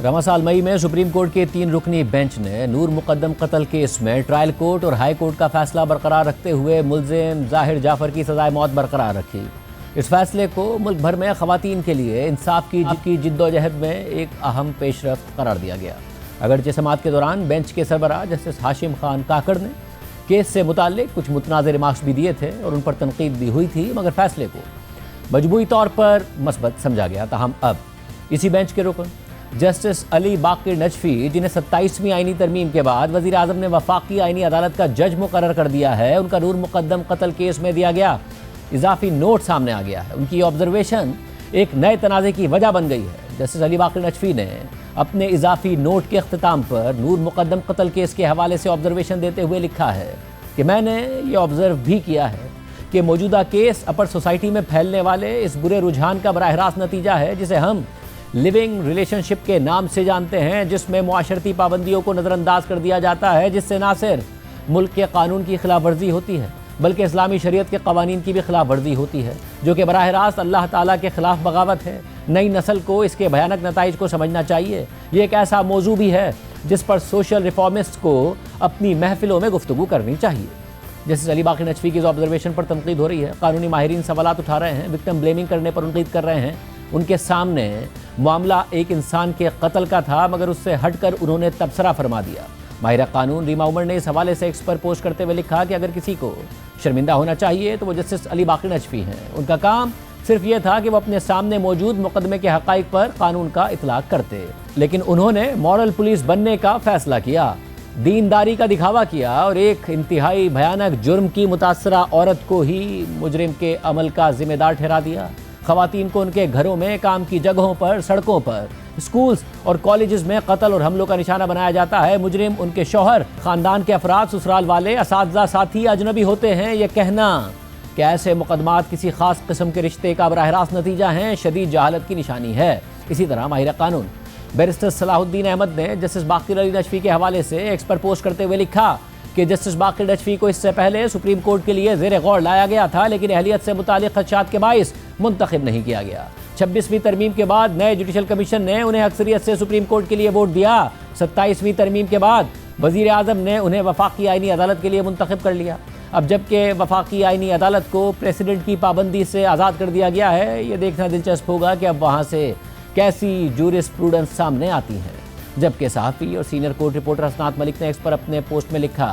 रवां साल मई में सुप्रीम कोर्ट के 3 रुकनी बेंच ने नूर मुकद्दम कत्ल केस में ट्रायल कोर्ट और हाई कोर्ट का फैसला बरकरार रखते हुए मुल्जिम जाहिर जाफर की सजाए मौत बरकरार रखी। इस फैसले को मुल्क भर में खवातीन के लिए इंसाफ की जिद्दोजहद में एक अहम पेशरफ्त करार दिया गया। अगरचे समाअत के दौरान बेंच के सरबराह जस्टिस हाशिम खान काकड़ ने केस से मुताल्लिक कुछ मुतनाज़ रिमार्क्स भी दिए थे और उन पर तनकीद भी हुई थी, मगर फैसले को मजबूई तौर पर मस्बत समझा गया। ताहम अब इसी बेंच के रुकन जस्टिस अली बाकिर नजफी, जिन्हें 27वीं आईनी तरमीम के बाद वज़ीर आज़म ने वफाकी आईनी अदालत का जज मुकर्रर कर दिया है, उनका नूर मुकद्दम कत्ल केस में दिया गया इजाफी नोट सामने आ गया है। उनकी ऑब्जर्वेशन एक नए तनाज़े की वजह बन गई है। जस्टिस अली बाकिर नजफी ने अपने इजाफी नोट के अख्तिताम पर नूर मुकद्दम कत्ल केस के हवाले से ऑब्जर्वेशन देते हुए लिखा है कि मैंने ये ऑब्जर्व भी किया है कि मौजूदा केस अपर सोसाइटी में फैलने वाले इस बुरे रुझान का बराह रास्त नतीजा है जिसे हम लिविंग रिलेशनशिप के नाम से जानते हैं, जिसमें मुआशरती पाबंदियों को नज़रअंदाज कर दिया जाता है, जिससे ना सिर्फ मुल्क के कानून की खिलाफ वर्जी होती है बल्कि इस्लामी शरीयत के कवानीन की भी खिलाफ वर्जी होती है, जो कि बराह रास्त अल्लाह ताला के खिलाफ बगावत है। नई नस्ल को इसके भयानक नताइज को समझना चाहिए। ये एक ऐसा मौजू भी है जिस पर सोशल रिफॉर्मिस्ट को अपनी महफिलों में गुफ्तगू करनी चाहिए। जस्टिस अली बाकिर नजफी की ऑब्जर्वेशन पर तनकीद हो रही है। कानूनी माहिरीन सवालात उठा रहे हैं, विक्टिम ब्लेमिंग करने पर तनकीद कर रहे हैं। उनके सामने मामला एक इंसान के कत्ल का था, मगर उससे हटकर उन्होंने तबसरा फरमा दिया। माहिरा कानून रीमा उमर ने इस हवाले से एक्स पर पोस्ट करते हुए लिखा कि अगर किसी को शर्मिंदा होना चाहिए तो वो जस्टिस अली बाकिर नजफी हैं। उनका काम सिर्फ ये था कि वो अपने सामने मौजूद मुकदमे के हकाइक पर कानून का इतलाक करते, लेकिन उन्होंने मॉरल पुलिस बनने का फैसला किया, दीनदारी का दिखावा किया और एक इंतहाई भयानक जुर्म की मुतासरा औरत को ही मुजरिम के अमल का जिम्मेदार ठहरा दिया। खवातीन को उनके घरों में, काम की जगहों पर, सड़कों पर, स्कूल्स और कॉलेजेस में कत्ल और हमलों का निशाना बनाया जाता है। मुजरिम उनके शौहर, खानदान के अफराद, ससुराल वाले, असातिज़ा, साथी, अजनबी होते हैं। यह कहना कि ऐसे मुकदमात किसी खास किस्म के रिश्ते का बराह रास्त नतीजा हैं, शदीद जहालत की निशानी है। इसी तरह माहिर कानून बैरिस्टर सलाहुद्दीन अहमद ने जस्टिस बाकिर अली नजफी के हवाले से एक्स पर पोस्ट करते हुए लिखा कि जस्टिस बाकिर नजफी को इससे पहले सुप्रीम कोर्ट के लिए ज़ेर गौर लाया गया था, लेकिन अहलियत से मुतालिक खदशात के बाइस मुंतखब नहीं किया गया। 26वीं तरमीम के बाद नए जुडिशल कमीशन ने उन्हें अक्सरियत से सुप्रीम कोर्ट के लिए वोट दिया। 27वीं तरमीम के बाद वज़ीर आज़म ने उन्हें वफाकी आईनी अदालत के लिए मुंतखब कर लिया। अब जबकि वफाकी आईनी अदालत को प्रेसिडेंट की पाबंदी से आज़ाद कर दिया गया है, ये देखना दिलचस्प होगा कि अब वहाँ से कैसी जूरिस्प्रूडेंस सामने आती है। जबकि सहाफ़ी और सीनियर कोर्ट रिपोर्टर हसनात मलिक ने एक्स पर अपने पोस्ट में लिखा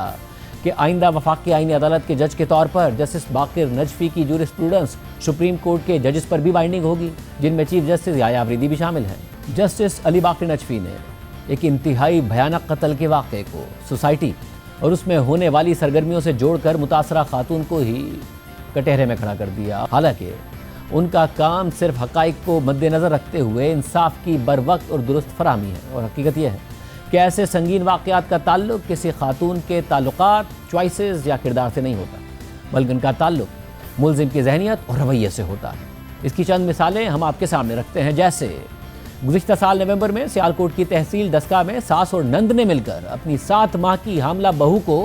कि आइंदा वफाकी आईनी अदालत के जज के तौर पर जस्टिस बाकिर नजफी की जूरिस्प्रूडेंस सुप्रीम कोर्ट के जजेस पर भी बाइंडिंग होगी, जिनमें चीफ जस्टिस याया अफरीदी भी शामिल हैं। जस्टिस अली बाकिर नजफी ने एक इंतहाई भयानक कत्ल के वाक़े को सोसाइटी और उसमें होने वाली सरगर्मियों से जोड़कर मुतासरा खातून को ही कटहरे में खड़ा कर दिया। हालांकि उनका काम सिर्फ हकाइक को मद्देनज़र रखते हुए इंसाफ की बरवक्त और दुरुस्त फराहमी है। और हकीकत यह है कि ऐसे संगीन वाक़यात का ताल्लुक़ किसी खातून के ताल्लुकात, चॉइसेस या किरदार से नहीं होता, बल्कि उनका ताल्लुक़ मुल्ज़िम की जहनियत और रवैये से होता है। इसकी चंद मिसालें हम आपके सामने रखते हैं। जैसे गुज़िश्ता साल नवंबर में सियालकोट की तहसील दस्का में सास और नंद ने मिलकर अपनी 7 माह की हामला बहू को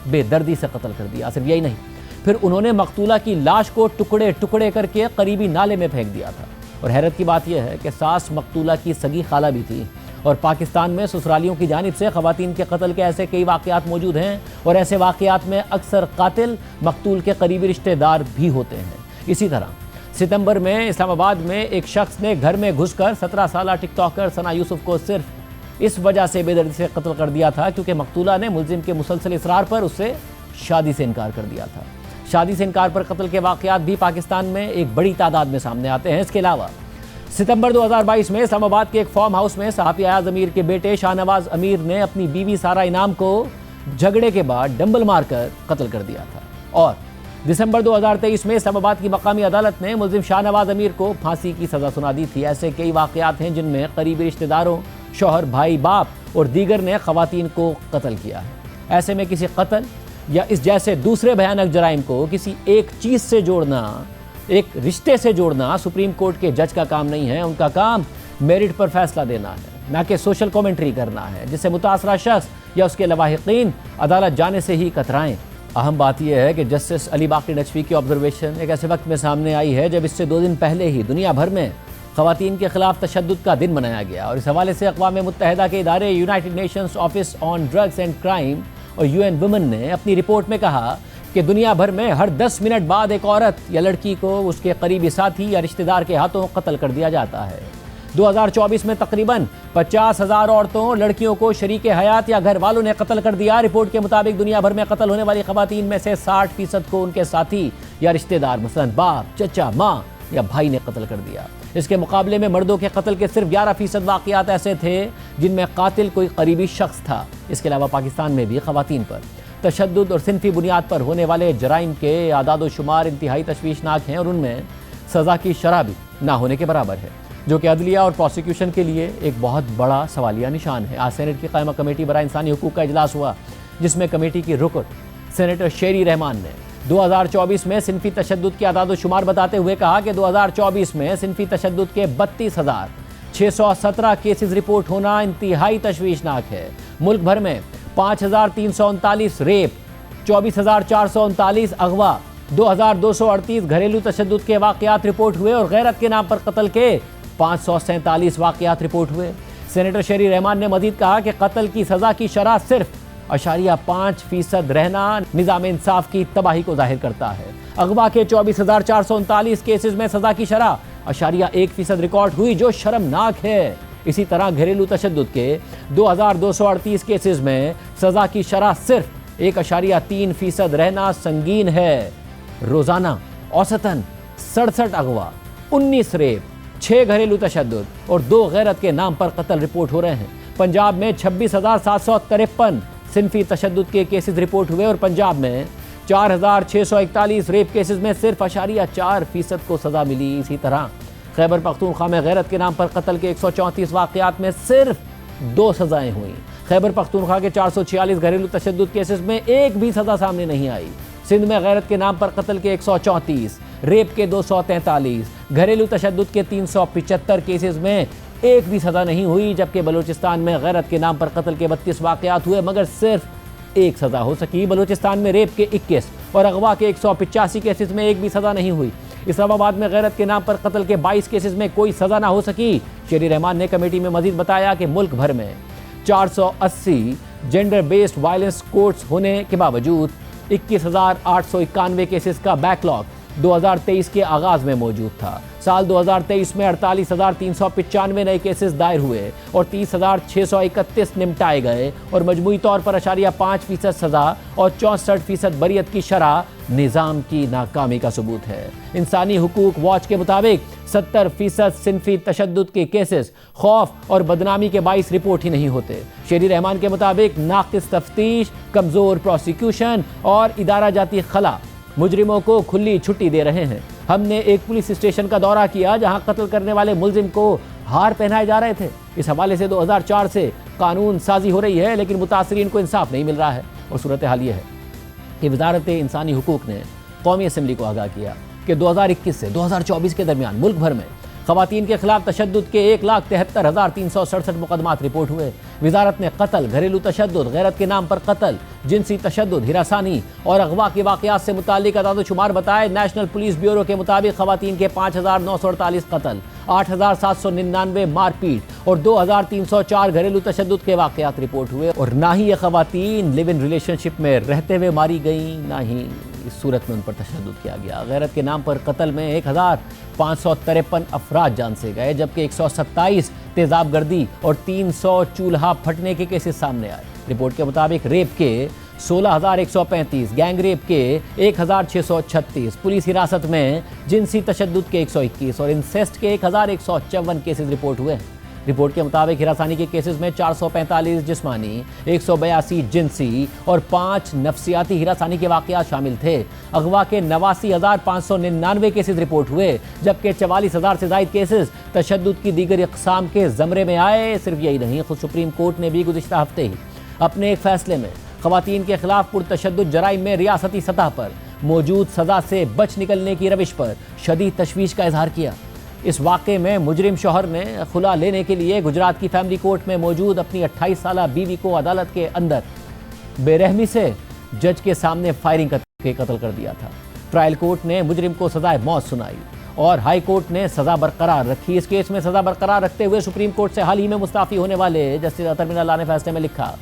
बेदर्दी से कत्ल कर दिया। सिर्फ यही नहीं, फिर उन्होंने मकतूला की लाश को टुकड़े टुकड़े करके करीबी नाले में फेंक दिया था और हैरत की बात यह है कि सास मकतूला की सगी खाला भी थी। और पाकिस्तान में ससुरालियों की जानिब से ख़वातीन के कत्ल के ऐसे कई वाक़यात मौजूद हैं और ऐसे वाक़यात में अक्सर कातिल मकतूल के करीबी रिश्तेदार भी होते हैं। इसी तरह सितंबर में इस्लामाबाद में एक शख्स ने घर में घुसकर 17 साला टिकटॉकर सना यूसुफ को सिर्फ इस वजह से बेदर्दी से कत्ल कर दिया था क्योंकि मकतूला ने मुलजिम के मुसलसल इसरार पर उससे शादी से इनकार कर दिया था। शादी से इनकार पर कत्ल के वाक़यात भी पाकिस्तान में एक बड़ी तादाद में सामने आते हैं। इसके अलावा सितंबर 2022 में इस्लामाबाद के एक फार्म हाउस में सहाफ़ी अयाज अमीर के बेटे शाहनवाज अमीर ने अपनी बीवी सारा इनाम को झगड़े के बाद डंबल मारकर कत्ल कर दिया था। और दिसंबर 2023 में इस्लामाबाद की मकामी अदालत ने मुलजिम शाहनवाज अमीर को फांसी की सज़ा सुना दी थी। ऐसे कई वाक़यात हैं जिनमें करीबी रिश्तेदारों, शौहर, भाई, बाप और दीगर ने ख़वातीन को कत्ल किया है। ऐसे में किसी कत्ल या इस जैसे दूसरे भयानक जराइम को किसी एक चीज़ से जोड़ना, एक रिश्ते से जोड़ना सुप्रीम कोर्ट के जज का काम नहीं है। उनका काम मेरिट पर फैसला देना है, ना कि सोशल कमेंट्री करना है जिससे मुतासरा शख्स या उसके लवाहिकीन अदालत जाने से ही कतराएं। अहम बात यह है कि जस्टिस अली बाकी नजफी की ऑब्जर्वेशन एक ऐसे वक्त में सामने आई है जब इससे 2 दिन पहले ही दुनिया भर में ख़वातीन के खिलाफ तशद्दुद का दिन मनाया गया। और इस हवाले से अक़वाम मुत्तहिदा के इदारे United Nations office on drugs and crime और UN वुमेन ने अपनी रिपोर्ट में कहा कि दुनिया भर में हर 10 मिनट बाद एक औरत या लड़की को उसके करीबी साथी या रिश्तेदार के हाथों कत्ल कर दिया जाता है। 2024 में तकरीबन 50,000 औरतों और लड़कियों को शरीक हयात या घर वालों ने कत्ल कर दिया। रिपोर्ट के मुताबिक दुनिया भर में कत्ल होने वाली ख़वातीन में से 60% को उनके साथी या रिश्तेदार मसलन बाप, चचा, माँ या भाई ने कत्ल कर दिया। इसके मुकाबले में मर्दों के कत्ल के सिर्फ 11% वाक़यात ऐसे थे जिनमें कातिल कोई करीबी शख्स था। इसके अलावा पाकिस्तान में भी ख़वातीन पर तशद्दुद और सिनफी बुनियाद पर होने वाले जराइम के आदाद व शुमार इंतहाई तशवीशनाक हैं और उनमें सज़ा की शरह भी ना होने के बराबर है, जो कि अदलिया और प्रोसिक्यूशन के लिए एक बहुत बड़ा सवालिया निशान है। आज सेनेट की कायमा कमेटी बराए इंसानी हुकूक का इजलास हुआ जिसमें कमेटी की रुकन सेनेटर शेरी रहमान ने 2024 में सिनफी तशद्दुद के आदाद व शुमार बताते हुए कहा कि 2024 में सिनफी तशद्दुद के 32,617 केसेस रिपोर्ट होना इंतहाई तशवीशनाक है। मुल्क भर में 5,339 रेप, 24,439 अगवा, 2,238 घरेलू तशद्दुद के वाक़यात रिपोर्ट हुए और गैरत के नाम पर कत्ल के 547 वाक़यात रिपोर्ट हुए। सेनेटर शेरी रहमान ने मजीद कहा कि कत्ल की सज़ा की शरह सिर्फ 0.5% रहना निज़ाम इंसाफ की तबाही को जाहिर करता है। अगवा के 24,439 केसेस में सज़ा की शरह 0.1% रिकॉर्ड हुई जो शर्मनाक है। इसी तरह घरेलू तशद्दुद के 2,238 केसेस में सज़ा की शरह सिर्फ 1.3% रहना संगीन है। रोज़ाना औसतन 67 अगवा, 19 रेप, 6 घरेलू तशद्दुद और 2 गैरत के नाम पर कत्ल रिपोर्ट हो रहे हैं। पंजाब में 26,753 सिनफी तशद्दुद के केसेस रिपोर्ट हुए और पंजाब में 4,641 रेप केसेस में सिर्फ 0.4% को सज़ा मिली। इसी तरह खैबर पख्तूनख्वा में गैरत के नाम पर कत्ल के 134 वाक़यात में सिर्फ 2 सज़ाएँ हुई। खैबर पख्तूनख्वा के 446 घरेलू तशद्दुद केसेस में एक भी सज़ा सामने नहीं आई। सिंध में गैरत के नाम पर कत्ल के 134, रेप के 243, घरेलू तशद्दुद के 375 केसेस में एक भी सज़ा नहीं हुई, जबकि बलूचिस्तान में गैरत के नाम पर कत्ल के 32 वाक़यात हुए मगर सिर्फ एक सज़ा हो सकी। बलूचिस्तान में रेप के 21 और अगवा के 185 केसेस में एक भी सज़ा नहीं हुई। इस्लामाबाद में गैरत के नाम पर कत्ल के 22 केसेस में कोई सज़ा ना हो सकी। शेरी रहमान ने कमेटी में मजीद बताया कि मुल्क भर में 480 जेंडर बेस्ड वायलेंस कोर्ट्स होने के बावजूद 21,891 केसेस का बैकलॉग 2023 के आगाज़ में मौजूद था। साल 2023 में 48,395 नए केसेस दायर हुए और 30,631 निपटाए गए और मजमूई तौर पर 0.5% सज़ा और 64% बरियत की शरह निज़ाम की नाकामी का सबूत है। इंसानी हुकूक वॉच के मुताबिक 70% सिनफी तशद्दुद के केसेस खौफ और बदनामी के बाइस रिपोर्ट ही नहीं होते। शेरी रहमान के मुताबिक नाक़िस तफ्तीश, कमज़ोर प्रोसिक्यूशन और इदारा जाती खला मुजरिमों को खुली छुट्टी दे रहे हैं। हमने एक पुलिस स्टेशन का दौरा किया जहां कत्ल करने वाले मुलजिम को हार पहनाए जा रहे थे। इस हवाले से 2004 से कानून साजी हो रही है लेकिन मुतासरीन को इंसाफ नहीं मिल रहा है। और सूरत हाल ये है कि वजारत इंसानी हुकूक ने कौमी असम्बली को आगाह किया कि 2021 से 2024 के दरमियान मुल्क भर में खवातीन के खिलाफ तशद्दुद के 1,73,367 मुकदमात रिपोर्ट हुए। वजारत ने कत्ल, घरेलू तशद्दुद, गैरत के नाम पर कत्ल, जिनसी तशद्दुद, हिरासानी और अगवा के वाक़यात से मुताल्लिक अदाद-ओ-शुमार बताए। नेशनल पुलिस ब्यूरो के मुताबिक खवातीन के 5,948 कत्ल, 8,799 मारपीट और 2,304 घरेलू तशद्दुद के वाक़यात रिपोर्ट हुए। और ना ही ये खवातीन लिव इन रिलेशनशिप में रहते हुए मारी गई, ना ही इस सूरत में उन पर तशद्दुद किया गया। गैरत के नाम पर कत्ल में 1,553 अफराद जान से गए, जबकि 127 तेजाबगर्दी और 300 चूल्हा फटने के केसेस सामने आए। रिपोर्ट के मुताबिक रेप के 16,135, गैंग रेप के 1,636, पुलिस हिरासत में जिनसी तशद्दुद के 121 और इंसेस्ट के 1,154 केसेस रिपोर्ट हुए। रिपोर्ट के मुताबिक हिरासानी के केसेस में 445 जिस्मानी, 182 जिनसी और 5 नफ्सियाती हिरासानी के वाक़यात शामिल थे। अगवा के 89,599 केसेस रिपोर्ट हुए, जबकि 44,000 से ज़ायद केसेस तशद्दुद की दीगर इक़साम के ज़मरे में आए। सिर्फ यही नहीं, खुद सुप्रीम कोर्ट ने भी गुज़िश्ता हफ्ते ही अपने एक फ़ैसले में ख़वातीन के खिलाफ पुरतशद्दुद जराइम में रियासती सतह पर मौजूद सज़ा से बच निकलने की रविश पर शदीद तशवीश का इजहार किया। इस वाक़े में मुजरिम शौहर ने खुला लेने के लिए गुजरात की फैमिली कोर्ट में मौजूद अपनी 28 साला बीवी को अदालत के अंदर बेरहमी से जज के सामने फायरिंग करके कत्ल कर दिया था। ट्रायल कोर्ट ने मुजरिम को सजाए मौत सुनाई और हाई कोर्ट ने सज़ा बरकरार रखी। इस केस में सज़ा बरकरार रखते हुए सुप्रीम कोर्ट से हाल ही में मुस्ताफ़ी होने वाले जस्टिस अतर मिनल्ला ने फैसले में लिखा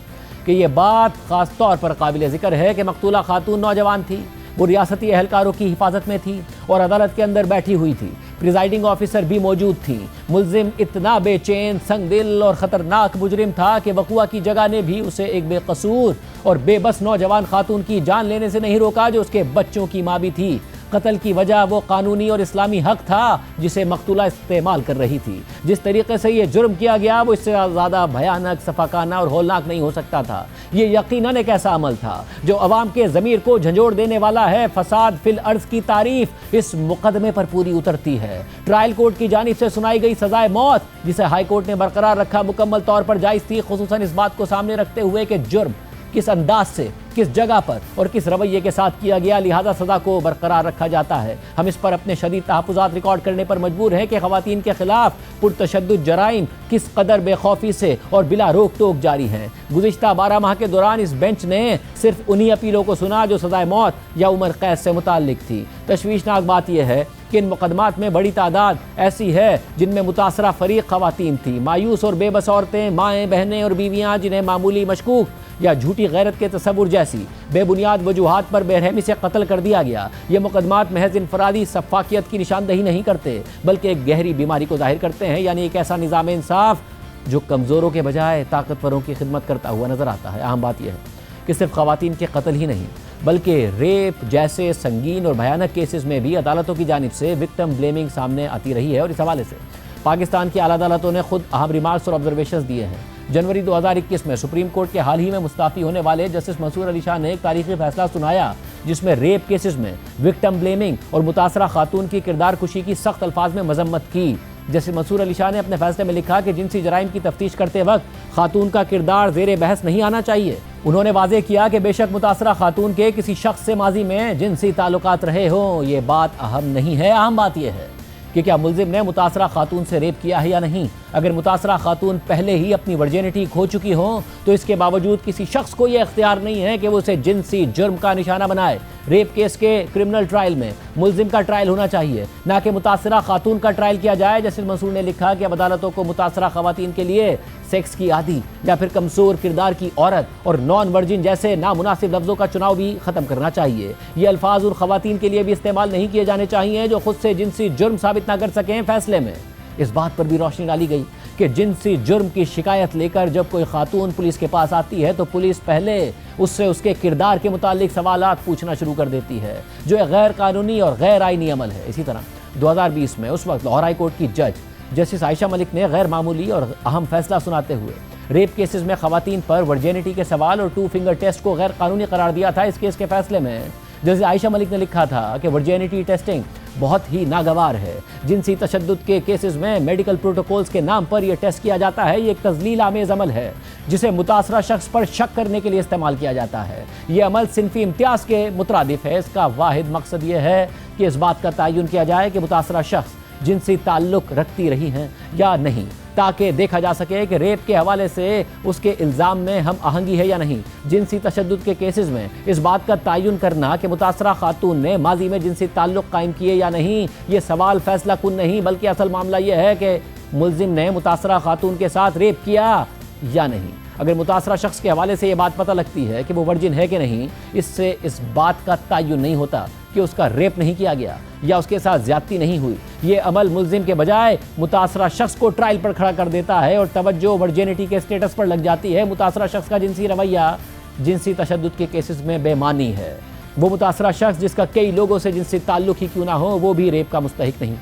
कि यह बात ख़ास तौर पर काबिल ज़िक्र है कि मकतूला खातून नौजवान थी, वो रियासती अहलकारों की हिफाजत में थी और अदालत के अंदर बैठी हुई थी। प्रिजाइडिंग ऑफिसर भी मौजूद थी। मुल्जिम इतना बेचैन, संगदिल और ख़तरनाक मुजरिम था कि वक़ुआ की जगह ने भी उसे एक बेकसूर और बेबस नौजवान खातून की जान लेने से नहीं रोका, जो उसके बच्चों की माँ भी थी। कत्ल की वजह वो कानूनी और इस्लामी हक था जिसे मकतूला इस्तेमाल कर रही थी। जिस तरीके से ये जुर्म किया गया वो इससे ज़्यादा भयानक, सफाकाना और होलनाक नहीं हो सकता था। ये यकीनन एक ऐसा अमल था जो अवाम के ज़मीर को झंझोड़ देने वाला है। फसाद फिल अर्ज़ की तारीफ इस मुकदमे पर पूरी उतरती है। ट्रायल कोर्ट की जानिब से सुनाई गई सजाए मौत, जिसे हाई कोर्ट ने बरकरार रखा, मुकम्मल तौर पर जायज़ थी, खुसूसन इस बात को सामने रखते हुए कि जुर्म किस अंदाज से, किस जगह पर और किस रवैये के साथ किया गया, लिहाजा सज़ा को बरकरार रखा जाता है। हम इस पर अपने शदीद तहफ़्फ़ुज़ात रिकॉर्ड करने पर मजबूर हैं कि ख़वातीन के खिलाफ पुरतशद्दुद जराइम किस कदर बेखौफी से और बिला रोक टोक जारी हैं। गुज़िश्ता 12 माह के दौरान इस बेंच ने सिर्फ उन्हीं अपीलों को सुना जो सज़ाए मौत या उम्र कैद से मुताल्लिक थी। तशवीशनाक बात यह है कि इन मुकदमात में बड़ी तादाद ऐसी है जिनमें मुतासरा फ़रीक ख़वातीन थी। मायूस और बेबस औरतें, माएँ, बहनें और बीवियाँ जिन्हें मामूली मशकूक या झूठी गैरत के तसव्वुर जैसी बेबुनियाद वजूहात पर बेरहमी से कत्ल कर दिया गया। ये मुकदमात महज इनफरादी सफ़ाकियत की निशानदही नहीं करते, बल्कि एक गहरी बीमारी को जाहिर करते हैं, यानी एक ऐसा निज़ाम इंसाफ जो कमज़ोरों के बजाय ताकतवरों की खिदमत करता हुआ नज़र आता है। अहम बात यह है कि सिर्फ ख़वातीन के कत्ल ही नहीं, बल्कि रेप जैसे संगीन और भयानक केसेस में भी अदालतों की जानिब से विक्टिम ब्लेमिंग सामने आती रही है। और इस हवाले से पाकिस्तान की आला अदालतों ने खुद अहम रिमार्क्स और ऑब्जर्वेशंस दिए हैं। जनवरी 2021 में सुप्रीम कोर्ट के हाल ही में मुस्ताफ़ी होने वाले जस्टिस मंसूर अली शाह ने एक तारीखी फैसला सुनाया, जिसमें रेप केसेस में विक्टिम ब्लेमिंग और मुतासरा खातून की किरदार कुशी की सख्त अल्फाज में मजम्मत की। जस्टिस मंसूर अली शाह ने अपने फैसले में लिखा कि जिनसी जराइम की तफ्तीश करते वक्त खातून का किरदार ज़ेरे बहस नहीं आना चाहिए। उन्होंने वाज़ेह किया कि बेशक मुतासरा खातून के किसी शख्स से माजी में जिनसी ताल्लुकात रहे हों, ये बात अहम नहीं है। अहम बात यह है कि क्या मुल्जिम ने मुतासरा खातून से रेप किया है या नहीं। अगर मुतासरा खातून पहले ही अपनी वर्जिनिटी खो चुकी हो तो इसके बावजूद किसी शख्स को यह इख्तियार नहीं है कि वो उसे जिनसी जुर्म का निशाना बनाए। रेप केस के क्रिमिनल ट्रायल में मुल्जिम का ट्रायल होना चाहिए, ना कि मुतासरा खातून का ट्रायल किया जाए। जस्टिस मंसूर ने लिखा कि अब अदालतों को मुतासरा खवातीन के लिए सेक्स की आदी या फिर कमजोर किरदार की औरत और नॉन वर्जिन जैसे नामुनासिब लफ्ज़ों का चुनाव भी ख़त्म करना चाहिए। ये अल्फाज उन खवातीन के लिए भी इस्तेमाल नहीं किए जाने चाहिए जो खुद से जिनसी जुर्म साबित ना कर सकें। फैसले में इस बात पर भी रोशनी डाली गई कि जिनसी जुर्म की शिकायत लेकर जब कोई खातून पुलिस के पास आती है तो पुलिस पहले उससे उसके किरदार के मुतालिक सवालात पूछना शुरू कर देती है, जो एक गैर कानूनी और गैर आईनी अमल है। इसी तरह 2020 में उस वक्त लाहौर हाई कोर्ट की जज जस्टिस आयशा मलिक ने गैर मामूली और अहम फैसला सुनाते हुए रेप केसेस में खवातीन पर वर्जिनिटी के सवाल और 2 फिंगर टेस्ट को गैर कानूनी करार दिया था। इस केस के फैसले में जस्टिस आयशा मलिक ने लिखा था कि वर्जिनिटी टेस्टिंग बहुत ही नागवार है। जिनसी तशद्दुद के केसेस में मेडिकल प्रोटोकॉल्स के नाम पर यह टेस्ट किया जाता है। ये एक तज़लील आमेज़ अमल है जिसे मुतासरा शख्स पर शक करने के लिए इस्तेमाल किया जाता है। यह अमल सिनफी इम्तियाज़ के मुतरादिफ है। इसका वाहिद मकसद यह है कि इस बात का तयन किया जाए कि मुतासरा शख्स जिनसी ताल्लुक रखती रही हैं या नहीं, ताकि देखा जा सके कि रेप के हवाले से उसके इल्ज़ाम में हम आहंगी है या नहीं। जिनसी तशद्दुद के केसेस में इस बात का तयन करना कि मुतासरा खातून ने माजी में जिनसी ताल्लुक कायम किए या नहीं, ये सवाल फैसला कुन नहीं, बल्कि असल मामला यह है कि मुल्जिम ने मुतासरा खातून के साथ रेप किया या नहीं। अगर मुतासरा शख्स के हवाले से ये बात पता लगती है कि वो वर्जिन है कि नहीं, इससे इस बात का तयन नहीं होता कि उसका रेप नहीं किया गया या उसके साथ ज्यादती नहीं हुई। ये अमल मुल्जिम के बजाय मुतासरा शख्स को ट्रायल पर खड़ा कर देता है और तवज्जो वर्जिनिटी के स्टेटस पर लग जाती है। मुतासरा शख्स का जिनसी रवैया जिनसी तशद्दुद के केसेस में बेमानी है। वो मुतासरा शख्स जिसका कई लोगों से जिनसी ताल्लुक ही क्यों ना हो, वो भी रेप का मुस्तहिक नहीं।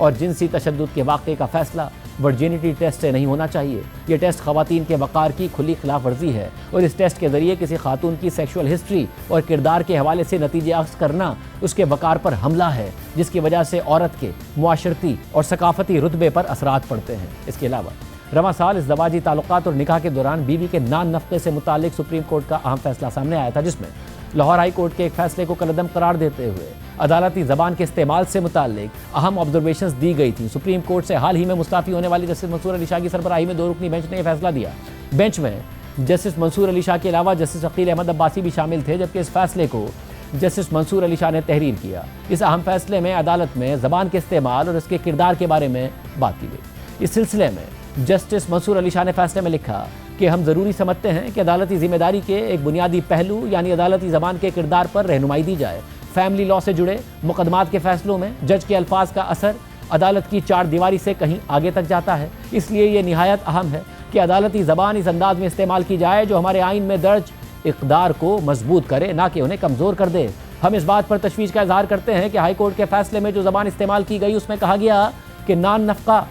और जिनसी तशद्दुद के वाक़े का फैसला वर्जिनिटी टेस्ट से नहीं होना चाहिए। ये टेस्ट ख़वातीन के वक़ार की खुली खिलाफ वर्जी है और इस टेस्ट के ज़रिए किसी खातून की सेक्शुअल हिस्ट्री और किरदार के हवाले से नतीजे अख्ज़ करना उसके वक़ार पर हमला है, जिसकी वजह से औरत के मुआशरती और सकाफ़ती रुतबे पर असरात पड़ते हैं। इसके अलावा रवां साल इस ज़वाजी ताल्लुकात और निकाह के दौरान बीवी के नान नफ़क़े से मुतालिक सुप्रीम कोर्ट का अहम फैसला सामने आया था, जिसमें लाहौर हाई कोर्ट के एक फैसले को कलअदम करार देते हुए अदालती ज़बान के इस्तेमाल से मुताल्लिक अहम ऑब्जर्वेशंस दी गई थी। सुप्रीम कोर्ट से हाल ही में मुस्ताफ़ी होने वाली जस्टिस मंसूर अली शाह की सरबराही में 2 रुकनी बेंच ने यह फैसला दिया। बेंच में जस्टिस मंसूर अली शाह के अलावा जस्टिस अकील अहमद अब्बासी भी शामिल थे, जबकि इस फैसले को जस्टिस मंसूर अली शाह ने तहरीर किया। इस अहम फैसले में अदालत में ज़बान के इस्तेमाल और उसके किरदार के बारे में बात की गई। इस सिलसिले में जस्टिस मंसूर अली शाह ने फैसले में लिखा कि हम ज़रूरी समझते हैं कि अदालती ज़िम्मेदारी के एक बुनियादी पहलू यानी अदालती ज़बान के किरदार पर रहनुमाई दी जाए। फैमिली लॉ से जुड़े मुकदमात के फैसलों में जज के अल्फाज का असर अदालत की 4 दीवारी से कहीं आगे तक जाता है। इसलिए ये निहायत अहम है कि अदालती ज़बान इस अंदाज में इस्तेमाल की जाए जो हमारे आइन में दर्ज इक़दार को मजबूत करे, ना कि उन्हें कमज़ोर कर दे। हम इस बात पर तशवीश का इजहार करते हैं कि हाई कोर्ट के फैसले में जो ज़बान इस्तेमाल की गई उसमें कहा गया कि नान नफ़क़ा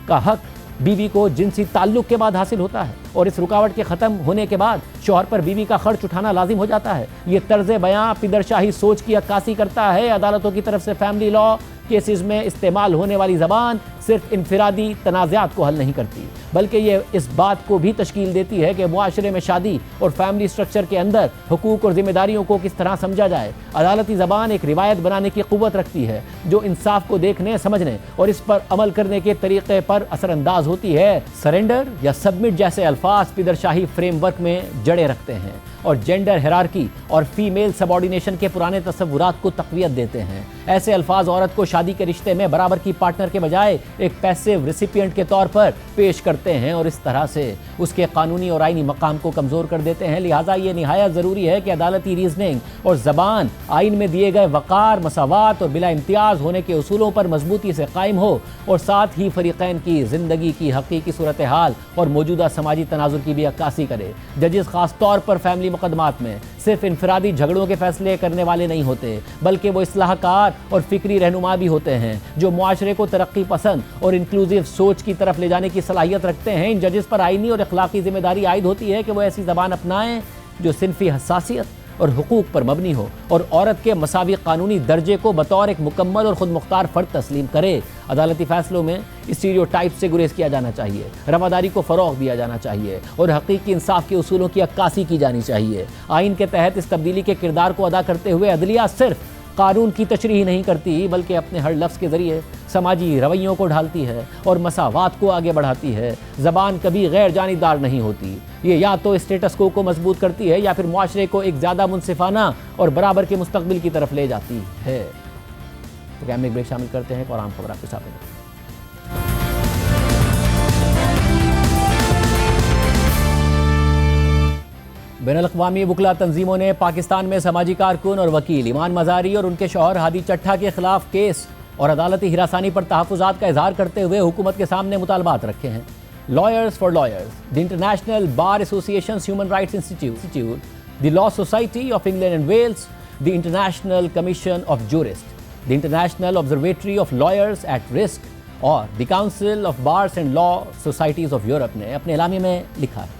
का हक बीवी को जिनसी ताल्लुक के बाद हासिल होता है और इस रुकावट के ख़त्म होने के बाद शौहर पर बीवी का खर्च उठाना लाजिम हो जाता है। ये तर्ज़ बयां पिदरशाही सोच की अक्कासी करता है। अदालतों की तरफ से फैमिली लॉ केसेस में इस्तेमाल होने वाली ज़बान सिर्फ इनफरादी तनाज़ात को हल नहीं करती, बल्कि ये इस बात को भी तश्कील देती है कि मुआशरे में शादी और फैमिली स्ट्रक्चर के अंदर हुकूक और जिम्मेदारियों को किस तरह समझा जाए। अदालती ज़बान एक रिवायत बनाने की क़ुव्वत रखती है जो इंसाफ को देखने, समझने और इस पर अमल करने के तरीक़े पर असरअंदाज होती है। सरेंडर या सबमिट जैसे अल्फाज पिदरशाही फ्रेमवर्क में जड़े रखते हैं और जेंडर हिरार्की और फीमेल सबऑर्डिनेशन के पुराने तस्वुरात को तक़वियत देते हैं। ऐसे अल्फाज औरत को शादी के रिश्ते में बराबर की पार्टनर के बजाय एक पैसिव रिसिपिएंट के तौर पर पेश करते हैं और इस तरह से उसके कानूनी और आइनी मकाम को कमज़ोर कर देते हैं। लिहाजा ये निहायत ज़रूरी है कि अदालती रीजनिंग और ज़बान आइन में दिए गए वक़ार, मसावात और बिला इम्तियाज़ होने के उसूलों पर मजबूती से कायम हो और साथ ही फ़रीक़ैन की ज़िंदगी की हकीकी सूरत हाल और मौजूदा समाजी तनाजुर की भी अक्कासी करे। जजेस ख़ास तौर पर फैमिली मुकदमात में सिर्फ इनफरादी झगड़ों के फैसले करने वाले नहीं होते, बल्कि वो इस्लाहकार और फिक्री रहनुमा भी होते हैं जो मुआशरे को तरक्की पसंद और इंक्लूसिव सोच की तरफ ले जाने की सलाहियत रखते हैं। इन जजेस पर आइनी और अखलाकी जिम्मेदारी आयद होती है कि वो ऐसी ज़बान अपनाएं जो सिनफी हसासियत और हुकूक पर मबनी हो और औरत के मसावी कानूनी दर्जे को बतौर एक मुकम्मल और ख़ुद मुख्तार फ़र्द तस्लीम करे। अदालती फ़ैसलों में स्टीरियोटाइप से गुरेज किया जाना चाहिए, रवादारी को फ़रोग़ दिया जाना चाहिए और हकीकी इंसाफ के उसूलों की अक्कासी की जानी चाहिए। आइन के तहत इस तब्दीली के किरदार को अदा करते हुए अदलिया सिर्फ कानून की तशरीह नहीं करती, बल्कि अपने हर लफ्ज़ के ज़रिए समाजी रवैयों को ढालती है और मसावात को आगे बढ़ाती है। ज़बान कभी गैर जानिबदार नहीं होती। ये या तो स्टेटस को मजबूत करती है या फिर मुआशरे को एक ज़्यादा मुनसिफाना और बराबर के मुस्तकबिल की तरफ ले जाती है। तो क्या हम एक ब्रेक शामिल करते हैं और आम खबर आपके सामने। बैनुल-अक़वामी वकला तंजीमों ने पाकिस्तान में समाजी कारकुन और वकील ईमान मज़ारी और उनके शौहर हादी चट्ठा के खिलाफ केस और अदालती हिरासानी पर तहफ़्फ़ुज़ात का इजहार करते हुए हुकूमत के सामने मुतालबात रखे हैं। Lawyers for lawyers, the international bar association, human rights institute, the law society of England and Wales, the international commission of jurist, the international observatory of lawyers at risk और the council of bars and law societies of Europe ने अपने एलामिये में लिखा है